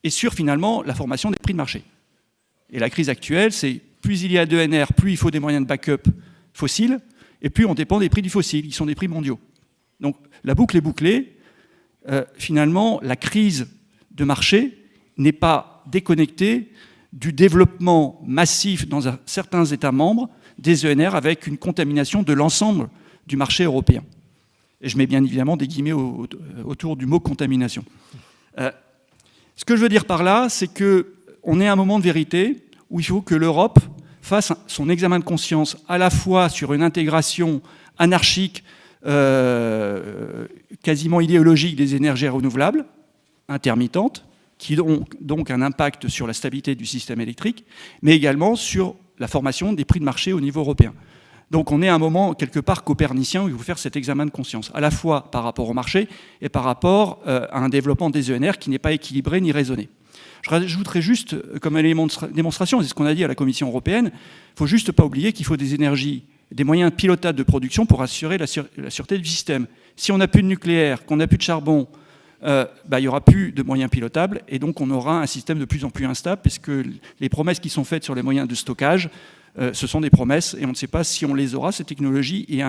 et sur finalement la formation des prix de marché. Et la crise actuelle, c'est plus il y a d'ENR, plus il faut des moyens de backup fossiles, et plus on dépend des prix du fossile, ils sont des prix mondiaux. Donc la boucle est bouclée. Finalement, la crise de marché n'est pas déconnectée du développement massif dans certains États membres des ENR avec une contamination de l'ensemble du marché européen. Et je mets bien évidemment des guillemets autour du mot contamination. Ce que je veux dire par là, c'est qu'on est à un moment de vérité où il faut que l'Europe fasse son examen de conscience à la fois sur une intégration anarchique, quasiment idéologique des énergies renouvelables, intermittentes, qui ont donc un impact sur la stabilité du système électrique, mais également sur la formation des prix de marché au niveau européen. Donc on est à un moment quelque part copernicien où il faut faire cet examen de conscience, à la fois par rapport au marché et par rapport à un développement des ENR qui n'est pas équilibré ni raisonné. Je rajouterais juste comme élément de démonstration, c'est ce qu'on a dit à la Commission européenne, il ne faut juste pas oublier qu'il faut des énergies, des moyens pilotables de production pour assurer la sûreté du système. Si on n'a plus de nucléaire, qu'on n'a plus de charbon, il n'y aura plus de moyens pilotables et donc on aura un système de plus en plus instable puisque les promesses qui sont faites sur les moyens de stockage, ce sont des promesses et on ne sait pas si on les aura, ces technologies, et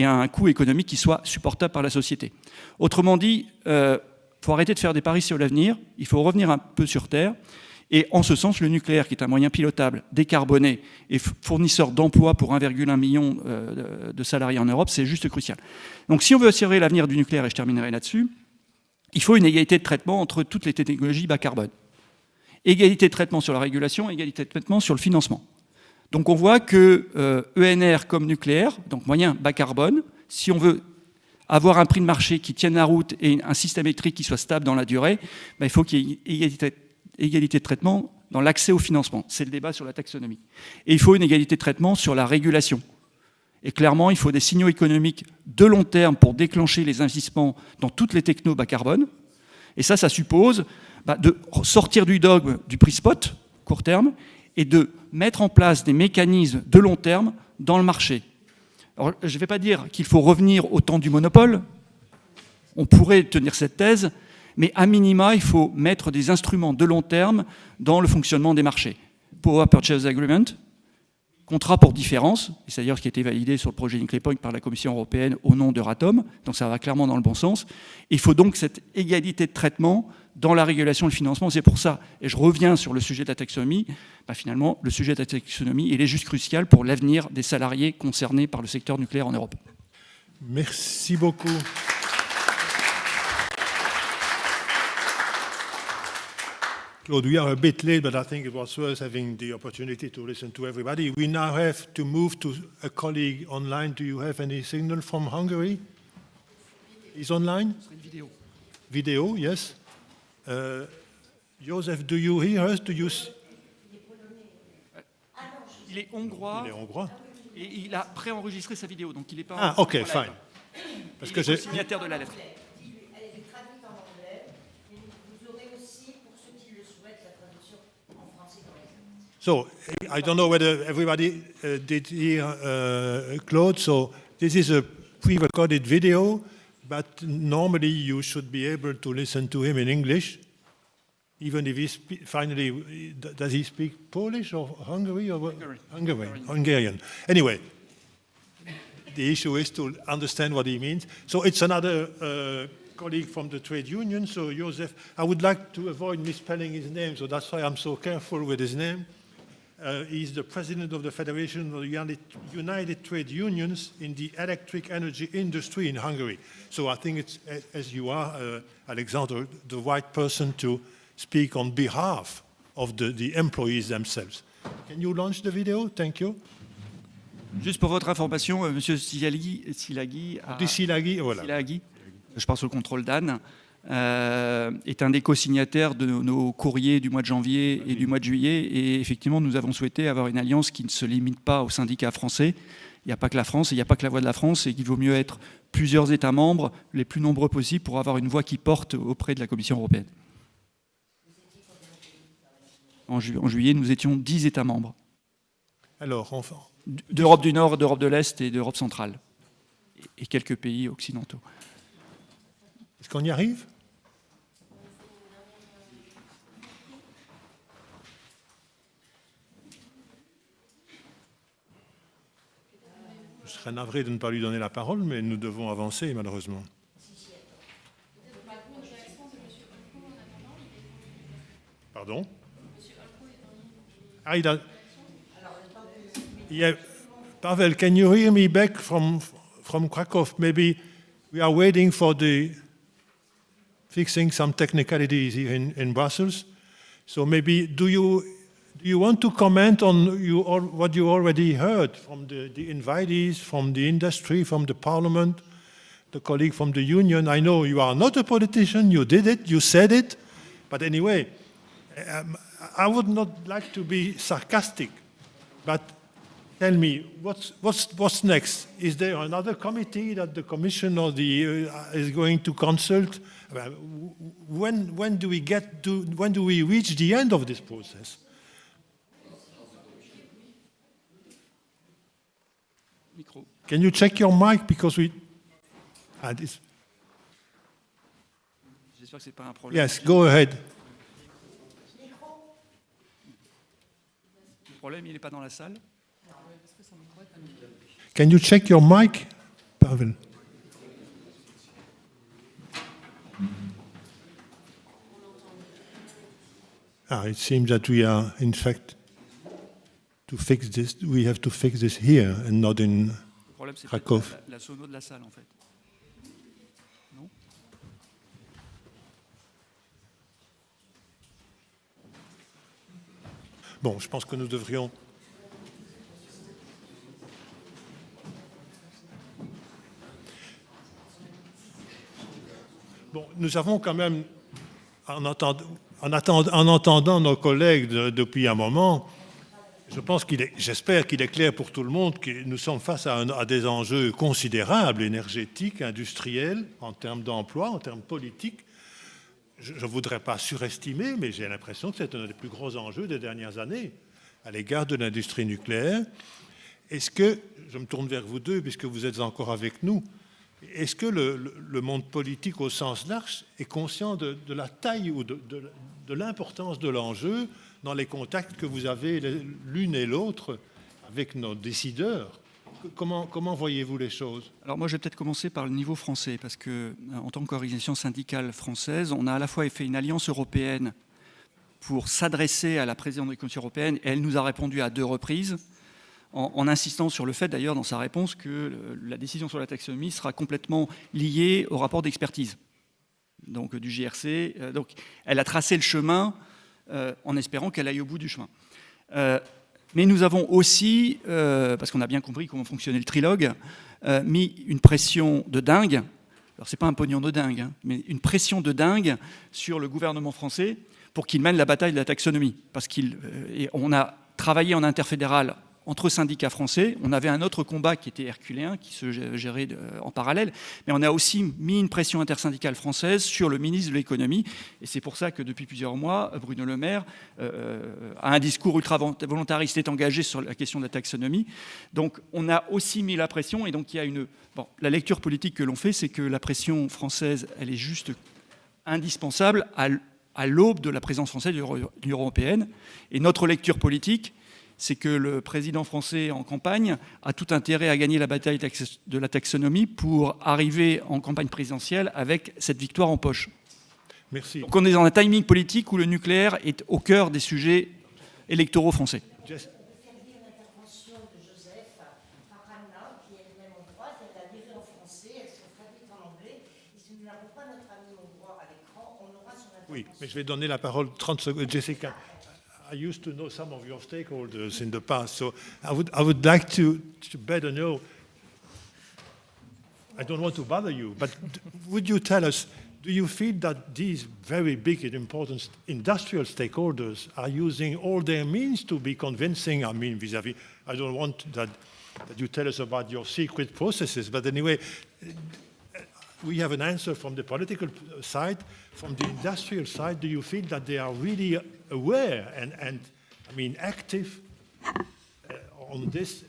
à un coût économique qui soit supportable par la société. Autrement dit, il faut arrêter de faire des paris sur l'avenir, il faut revenir un peu sur Terre. Et en ce sens, le nucléaire, qui est un moyen pilotable, décarboné et fournisseur d'emplois pour 1,1 million de salariés en Europe, c'est juste crucial. Donc si on veut assurer l'avenir du nucléaire, et je terminerai là-dessus, il faut une égalité de traitement entre toutes les technologies bas carbone. Égalité de traitement sur la régulation, égalité de traitement sur le financement. Donc on voit que ENR comme nucléaire, donc moyen bas carbone, si on veut avoir un prix de marché qui tienne la route et un système électrique qui soit stable dans la durée, il faut qu'il y ait égalité de traitement dans l'accès au financement. C'est le débat sur la taxonomie. Et il faut une égalité de traitement sur la régulation. Et clairement, il faut des signaux économiques de long terme pour déclencher les investissements dans toutes les technos bas carbone. Et ça suppose de sortir du dogme du prix spot, court terme, et de mettre en place des mécanismes de long terme dans le marché. Alors, je ne vais pas dire qu'il faut revenir au temps du monopole. On pourrait tenir cette thèse, mais à minima, il faut mettre des instruments de long terme dans le fonctionnement des marchés. Power Purchase Agreement, contrat pour différence, c'est-à-dire ce qui a été validé sur le projet Hinkley Point par la Commission européenne au nom d'Euratom, donc ça va clairement dans le bon sens. Il faut donc cette égalité de traitement dans la régulation et le financement. C'est pour ça, et je reviens sur le sujet de la taxonomie, finalement, le sujet de la taxonomie, il est juste crucial pour l'avenir des salariés concernés par le secteur nucléaire en Europe. Merci beaucoup. Claude, we are a bit late, but I think it was worth having the opportunity to listen to everybody. We now have to move to a colleague online. Do you have any signal from Hungary? He's online? Video, yes. Joseph, do you hear us? Il est hongrois. Il est hongrois. Et il a préenregistré sa vidéo, donc il n'est pas... Ah, ok, fine. Parce que j'ai signataire de la lettre. Elle est traduite en anglais, et vous aurez aussi, pour ceux qui le souhaitent, la traduction en français dans les... So, I don't know whether everybody did hear Claude. So, this is a pre-recorded video, but normally you should be able to listen to him in English, even if finally, does he speak Polish or Hungary? Or Hungarian. Anyway, the issue is to understand what he means. So it's another colleague from the trade union. So Joseph, I would like to avoid misspelling his name, so that's why I'm so careful with his name. He's the president of the Federation of the United Trade Unions in the electric energy industry in Hungary. So I think it's, as you are, Alexander, the right person to speak on behalf of the employees themselves. Can you launch the video? Thank you. Juste pour votre information, M. Silaghi, voilà. je pense au contrôle d'Anne, est un des co-signataires de nos courriers du mois de janvier et du mois de juillet. Et effectivement, nous avons souhaité avoir une alliance qui ne se limite pas aux syndicats français. Il n'y a pas que la France, et il n'y a pas que la voix de la France, et qu'il vaut mieux être plusieurs États membres, les plus nombreux possibles, pour avoir une voix qui porte auprès de la Commission européenne. En juillet, nous étions 10 États membres. Alors, enfin... D'Europe du Nord, d'Europe de l'Est et d'Europe centrale. Et quelques pays occidentaux. Est-ce qu'on y arrive? Je serais navré de ne pas lui donner la parole, mais nous devons avancer, malheureusement. Pardon? Ah, Pavel, can you hear me back from Krakow? Maybe we are waiting for the fixing some technicalities here in Brussels. So maybe do you want to comment on what you already heard from the invitees, from the industry, from the parliament, the colleague from the union? I know you are not a politician, you did it, you said it, but anyway, I would not like to be sarcastic, but tell me, what's next? Is there another committee that the Commission or is going to consult? When do we reach the end of this process? Micro. Can you check your mic because J'espère que c'est pas un problème. Yes, go ahead. Le problème, il n'est pas dans la salle. Can you check your mic, Pavel? It seems that we are, in fact, to fix this, we have to fix this here and not in Le problème, c'est Krakow. la sono de la salle, en fait. Non? Bon, je pense que nous devrions... Bon, nous avons quand même, en entendant nos collègues depuis un moment, j'espère qu'il est clair pour tout le monde que nous sommes face à des enjeux considérables, énergétiques, industriels, en termes d'emploi, en termes politiques. Je ne voudrais pas surestimer, mais j'ai l'impression que c'est un des plus gros enjeux des dernières années à l'égard de l'industrie nucléaire. Est-ce que, je me tourne vers vous deux, puisque vous êtes encore avec nous, est-ce que le monde politique au sens large est conscient de la taille ou de l'importance de l'enjeu dans les contacts que vous avez l'une et l'autre avec nos décideurs? Comment voyez-vous les choses? Alors moi, je vais peut-être commencer par le niveau français, parce que en tant qu'organisation syndicale française, on a à la fois fait une alliance européenne pour s'adresser à la présidente de la Commission européenne, et elle nous a répondu à 2 reprises, en insistant sur le fait d'ailleurs dans sa réponse que la décision sur la taxonomie sera complètement liée au rapport d'expertise donc du JRC. Donc elle a tracé le chemin en espérant qu'elle aille au bout du chemin. Mais nous avons aussi, parce qu'on a bien compris comment fonctionnait le trilogue, mis une pression de dingue, alors c'est pas un pognon de dingue, hein, mais une pression de dingue sur le gouvernement français pour qu'il mène la bataille de la taxonomie. Parce qu'on a travaillé en interfédéral entre syndicats français. On avait un autre combat qui était herculéen, qui se gérait en parallèle, mais on a aussi mis une pression intersyndicale française sur le ministre de l'économie, et c'est pour ça que depuis plusieurs mois, Bruno Le Maire a un discours ultra-volontariste, est engagé sur la question de la taxonomie. Donc on a aussi mis la pression, et donc il y a la lecture politique que l'on fait, c'est que la pression française, elle est juste indispensable à l'aube de la présence française de l'Union européenne, et notre lecture politique, c'est que le président français en campagne a tout intérêt à gagner la bataille de la taxonomie pour arriver en campagne présidentielle avec cette victoire en poche. Merci. Donc on est dans un timing politique où le nucléaire est au cœur des sujets électoraux français. Faire lire l'intervention de Joseph par Anna, qui est elle-même hongroise, elle a livré en français, elle se traduit en anglais. Et si nous n'avons pas notre ami hongrois à l'écran, on aura son intervention. Oui, mais je vais donner la parole 30 secondes. Jessica. I used to know some of your stakeholders in the past, so I would like to better know. I don't want to bother you, but would you tell us, do you feel that these very big and important industrial stakeholders are using all their means to be convincing? I mean, vis-à-vis, I don't want that you tell us about your secret processes, but anyway, we have an answer from the political side. From the industrial side, do you feel that they are really aware and I mean, active on this,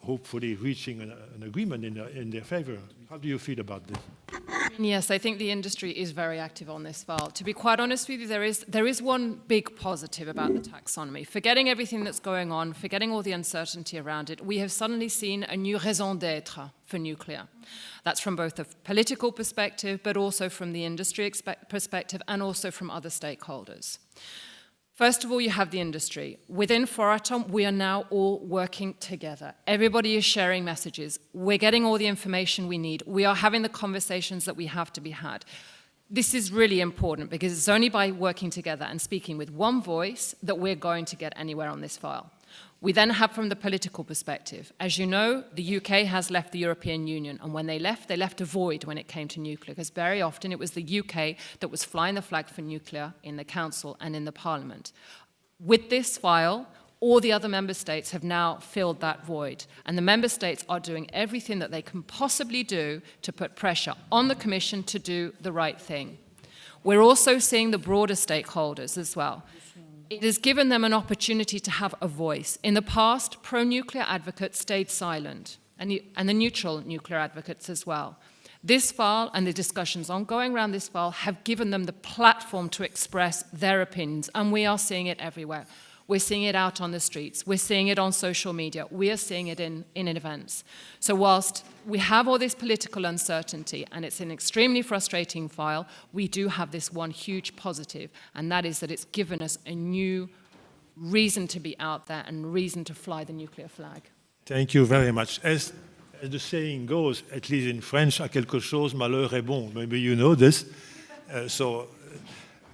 hopefully reaching an agreement in their favor? How do you feel about this? Yes, I think the industry is very active on this file. To be quite honest with you, there is one big positive about the taxonomy. Forgetting everything that's going on, forgetting all the uncertainty around it, we have suddenly seen a new raison d'être for nuclear. That's from both a political perspective, but also from the industry perspective and also from other stakeholders. First of all, you have the industry. Within Foratom, we are now all working together. Everybody is sharing messages. We're getting all the information we need. We are having the conversations that we have to be had. This is really important because it's only by working together and speaking with one voice that we're going to get anywhere on this file. We then have from the political perspective. As you know, the UK has left the European Union, and when they left a void when it came to nuclear, because very often it was the UK that was flying the flag for nuclear in the Council and in the Parliament. With this file, all the other member states have now filled that void, and the member states are doing everything that they can possibly do to put pressure on the Commission to do the right thing. We're also seeing the broader stakeholders as well. It has given them an opportunity to have a voice. In the past, pro-nuclear advocates stayed silent, and the neutral nuclear advocates as well. This file and the discussions ongoing around this file have given them the platform to express their opinions, and we are seeing it everywhere. We're seeing it out on the streets. We're seeing it on social media. We are seeing it in events. So whilst we have all this political uncertainty, and it's an extremely frustrating file, we do have this one huge positive, and that is that it's given us a new reason to be out there and reason to fly the nuclear flag. Thank you very much. As the saying goes, at least in French, à quelque chose, malheur est bon. Maybe you know this.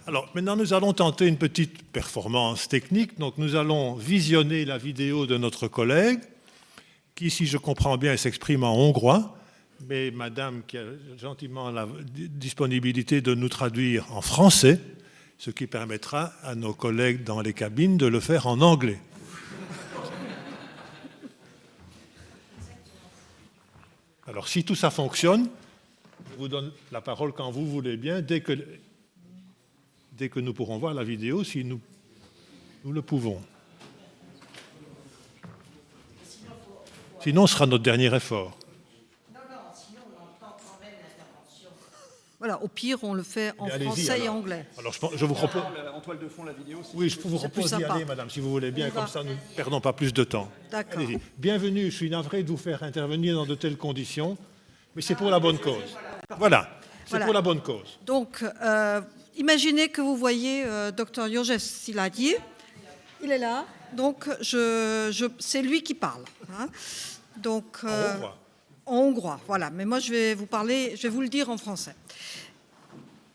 Alors, maintenant, nous allons tenter une petite performance technique. Donc, nous allons visionner la vidéo de notre collègue, qui, si je comprends bien, s'exprime en hongrois, mais madame qui a gentiment la disponibilité de nous traduire en français, ce qui permettra à nos collègues dans les cabines de le faire en anglais. Alors, si tout ça fonctionne, je vous donne la parole quand vous voulez bien, dès que nous pourrons voir la vidéo, si nous le pouvons. Sinon, ce sera notre dernier effort. Non, sinon on entend quand même l'intervention. Voilà, au pire, on le fait en français et anglais. Alors, je vous propose... En toile de fond, la vidéo. Oui, je vous propose d'y aller, madame, si vous voulez bien, comme ça, nous ne perdons pas plus de temps. D'accord. Allez-y. Bienvenue, je suis navré de vous faire intervenir dans de telles conditions, mais c'est pour la bonne cause. Voilà, c'est pour la bonne cause. Donc, imaginez que vous voyez Dr József Szilágyi. Il est là, donc c'est lui qui parle. Hein. Donc, en hongrois, voilà. Mais moi, je vais vous le dire en français.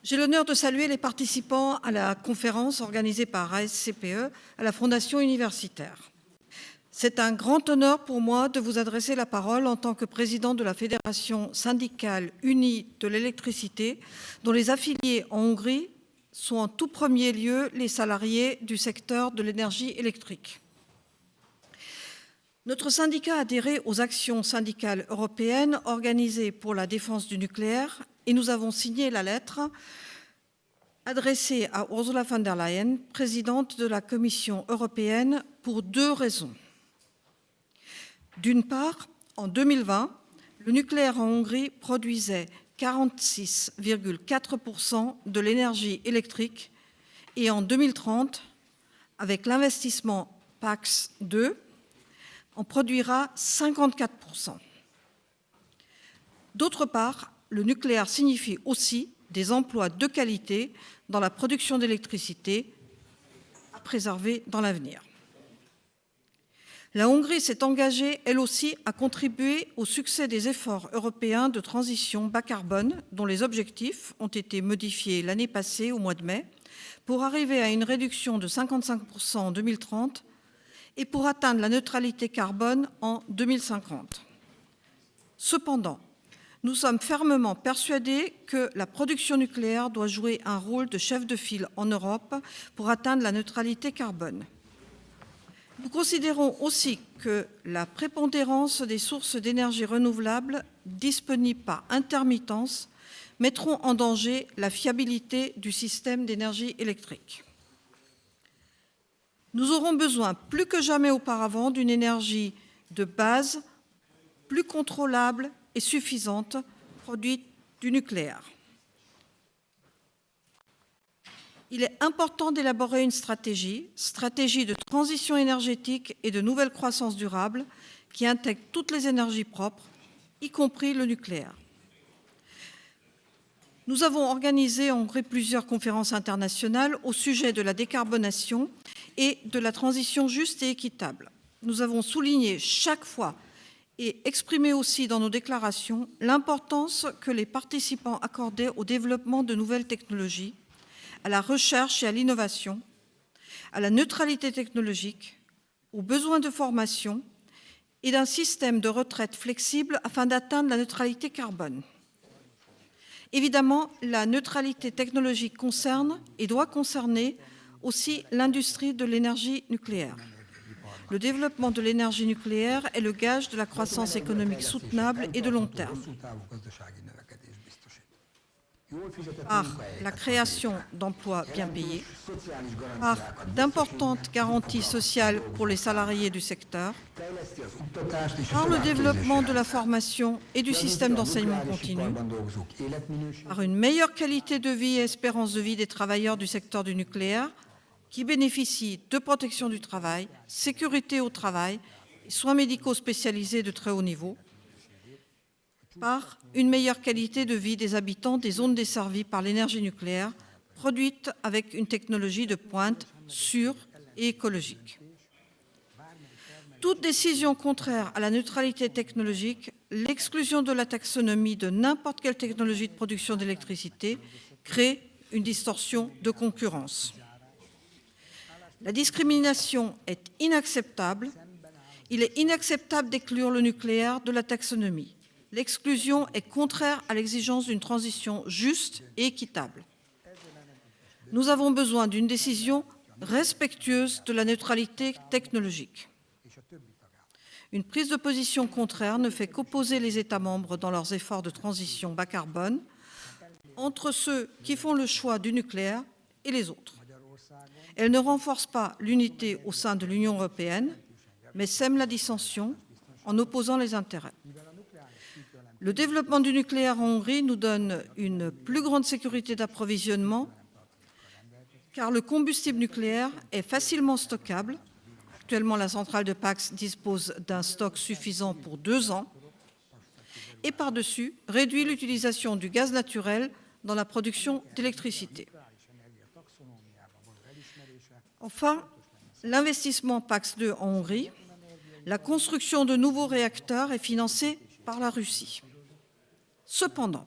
J'ai l'honneur de saluer les participants à la conférence organisée par ASCPE à la Fondation universitaire. C'est un grand honneur pour moi de vous adresser la parole en tant que président de la Fédération syndicale unie de l'électricité, dont les affiliés en Hongrie sont en tout premier lieu les salariés du secteur de l'énergie électrique. Notre syndicat a adhéré aux actions syndicales européennes organisées pour la défense du nucléaire et nous avons signé la lettre adressée à Ursula von der Leyen, présidente de la Commission européenne, pour deux raisons. D'une part, en 2020, le nucléaire en Hongrie produisait 46,4% de l'énergie électrique et en 2030, avec l'investissement PAX 2, on produira 54%. D'autre part, le nucléaire signifie aussi des emplois de qualité dans la production d'électricité à préserver dans l'avenir. La Hongrie s'est engagée, elle aussi, à contribuer au succès des efforts européens de transition bas carbone, dont les objectifs ont été modifiés l'année passée, au mois de mai, pour arriver à une réduction de 55% en 2030 et pour atteindre la neutralité carbone en 2050. Cependant, nous sommes fermement persuadés que la production nucléaire doit jouer un rôle de chef de file en Europe pour atteindre la neutralité carbone. Nous considérons aussi que la prépondérance des sources d'énergie renouvelables disponibles par intermittence mettront en danger la fiabilité du système d'énergie électrique. Nous aurons besoin plus que jamais auparavant d'une énergie de base plus contrôlable et suffisante produite du nucléaire. Il est important d'élaborer une stratégie de transition énergétique et de nouvelle croissance durable qui intègre toutes les énergies propres, y compris le nucléaire. Nous avons organisé en Hongrie plusieurs conférences internationales au sujet de la décarbonation et de la transition juste et équitable. Nous avons souligné chaque fois et exprimé aussi dans nos déclarations l'importance que les participants accordaient au développement de nouvelles technologies, à la recherche et à l'innovation, à la neutralité technologique, aux besoins de formation et d'un système de retraite flexible afin d'atteindre la neutralité carbone. Évidemment, la neutralité technologique concerne et doit concerner aussi l'industrie de l'énergie nucléaire. Le développement de l'énergie nucléaire est le gage de la croissance économique soutenable et de long terme. Par la création d'emplois bien payés, par d'importantes garanties sociales pour les salariés du secteur, par le développement de la formation et du système d'enseignement continu, par une meilleure qualité de vie et espérance de vie des travailleurs du secteur du nucléaire qui bénéficient de protection du travail, sécurité au travail, soins médicaux spécialisés de très haut niveau, par une meilleure qualité de vie des habitants des zones desservies par l'énergie nucléaire, produite avec une technologie de pointe sûre et écologique. Toute décision contraire à la neutralité technologique, l'exclusion de la taxonomie de n'importe quelle technologie de production d'électricité crée une distorsion de concurrence. La discrimination est inacceptable. Il est inacceptable d'exclure le nucléaire de la taxonomie. L'exclusion est contraire à l'exigence d'une transition juste et équitable. Nous avons besoin d'une décision respectueuse de la neutralité technologique. Une prise de position contraire ne fait qu'opposer les États membres dans leurs efforts de transition bas carbone entre ceux qui font le choix du nucléaire et les autres. Elle ne renforce pas l'unité au sein de l'Union européenne, mais sème la dissension en opposant les intérêts. Le développement du nucléaire en Hongrie nous donne une plus grande sécurité d'approvisionnement car le combustible nucléaire est facilement stockable. Actuellement, la centrale de Pax dispose d'un stock suffisant pour 2 ans et par-dessus réduit l'utilisation du gaz naturel dans la production d'électricité. Enfin, l'investissement Pax 2 en Hongrie, la construction de nouveaux réacteurs est financée par la Russie. Cependant,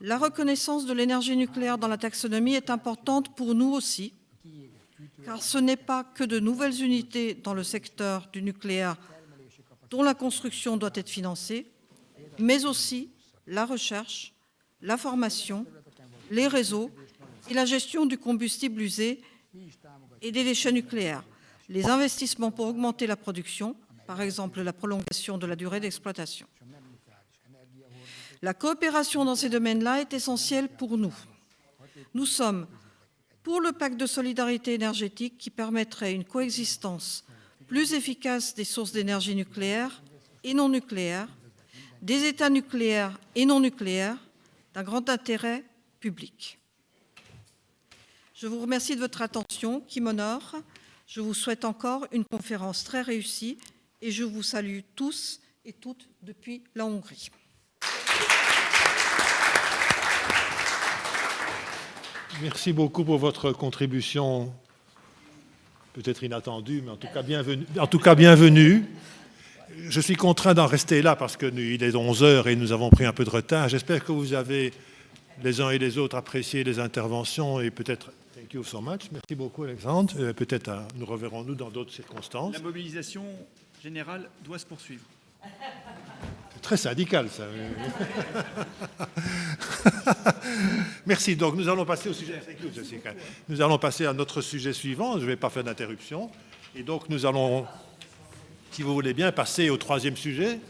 la reconnaissance de l'énergie nucléaire dans la taxonomie est importante pour nous aussi, car ce n'est pas que de nouvelles unités dans le secteur du nucléaire dont la construction doit être financée, mais aussi la recherche, la formation, les réseaux et la gestion du combustible usé et des déchets nucléaires, les investissements pour augmenter la production, par exemple la prolongation de la durée d'exploitation. La coopération dans ces domaines-là est essentielle pour nous. Nous sommes pour le pacte de solidarité énergétique qui permettrait une coexistence plus efficace des sources d'énergie nucléaire et non nucléaire, des États nucléaires et non nucléaires, d'un grand intérêt public. Je vous remercie de votre attention qui m'honore. Je vous souhaite encore une conférence très réussie et je vous salue tous et toutes depuis la Hongrie. Merci beaucoup pour votre contribution, peut-être inattendue, mais en tout cas bienvenue. Je suis contraint d'en rester là parce qu'il est 11 heures et nous avons pris un peu de retard. J'espère que vous avez les uns et les autres apprécié les interventions et peut-être... Thank you so much. Merci beaucoup, Alexandre. Peut-être nous reverrons-nous dans d'autres circonstances. La mobilisation générale doit se poursuivre. C'est très syndical, ça. Merci. Donc, nous allons passer au sujet. Nous allons passer à notre sujet suivant. Je ne vais pas faire d'interruption. Et donc, nous allons, si vous voulez bien, passer au 3e sujet.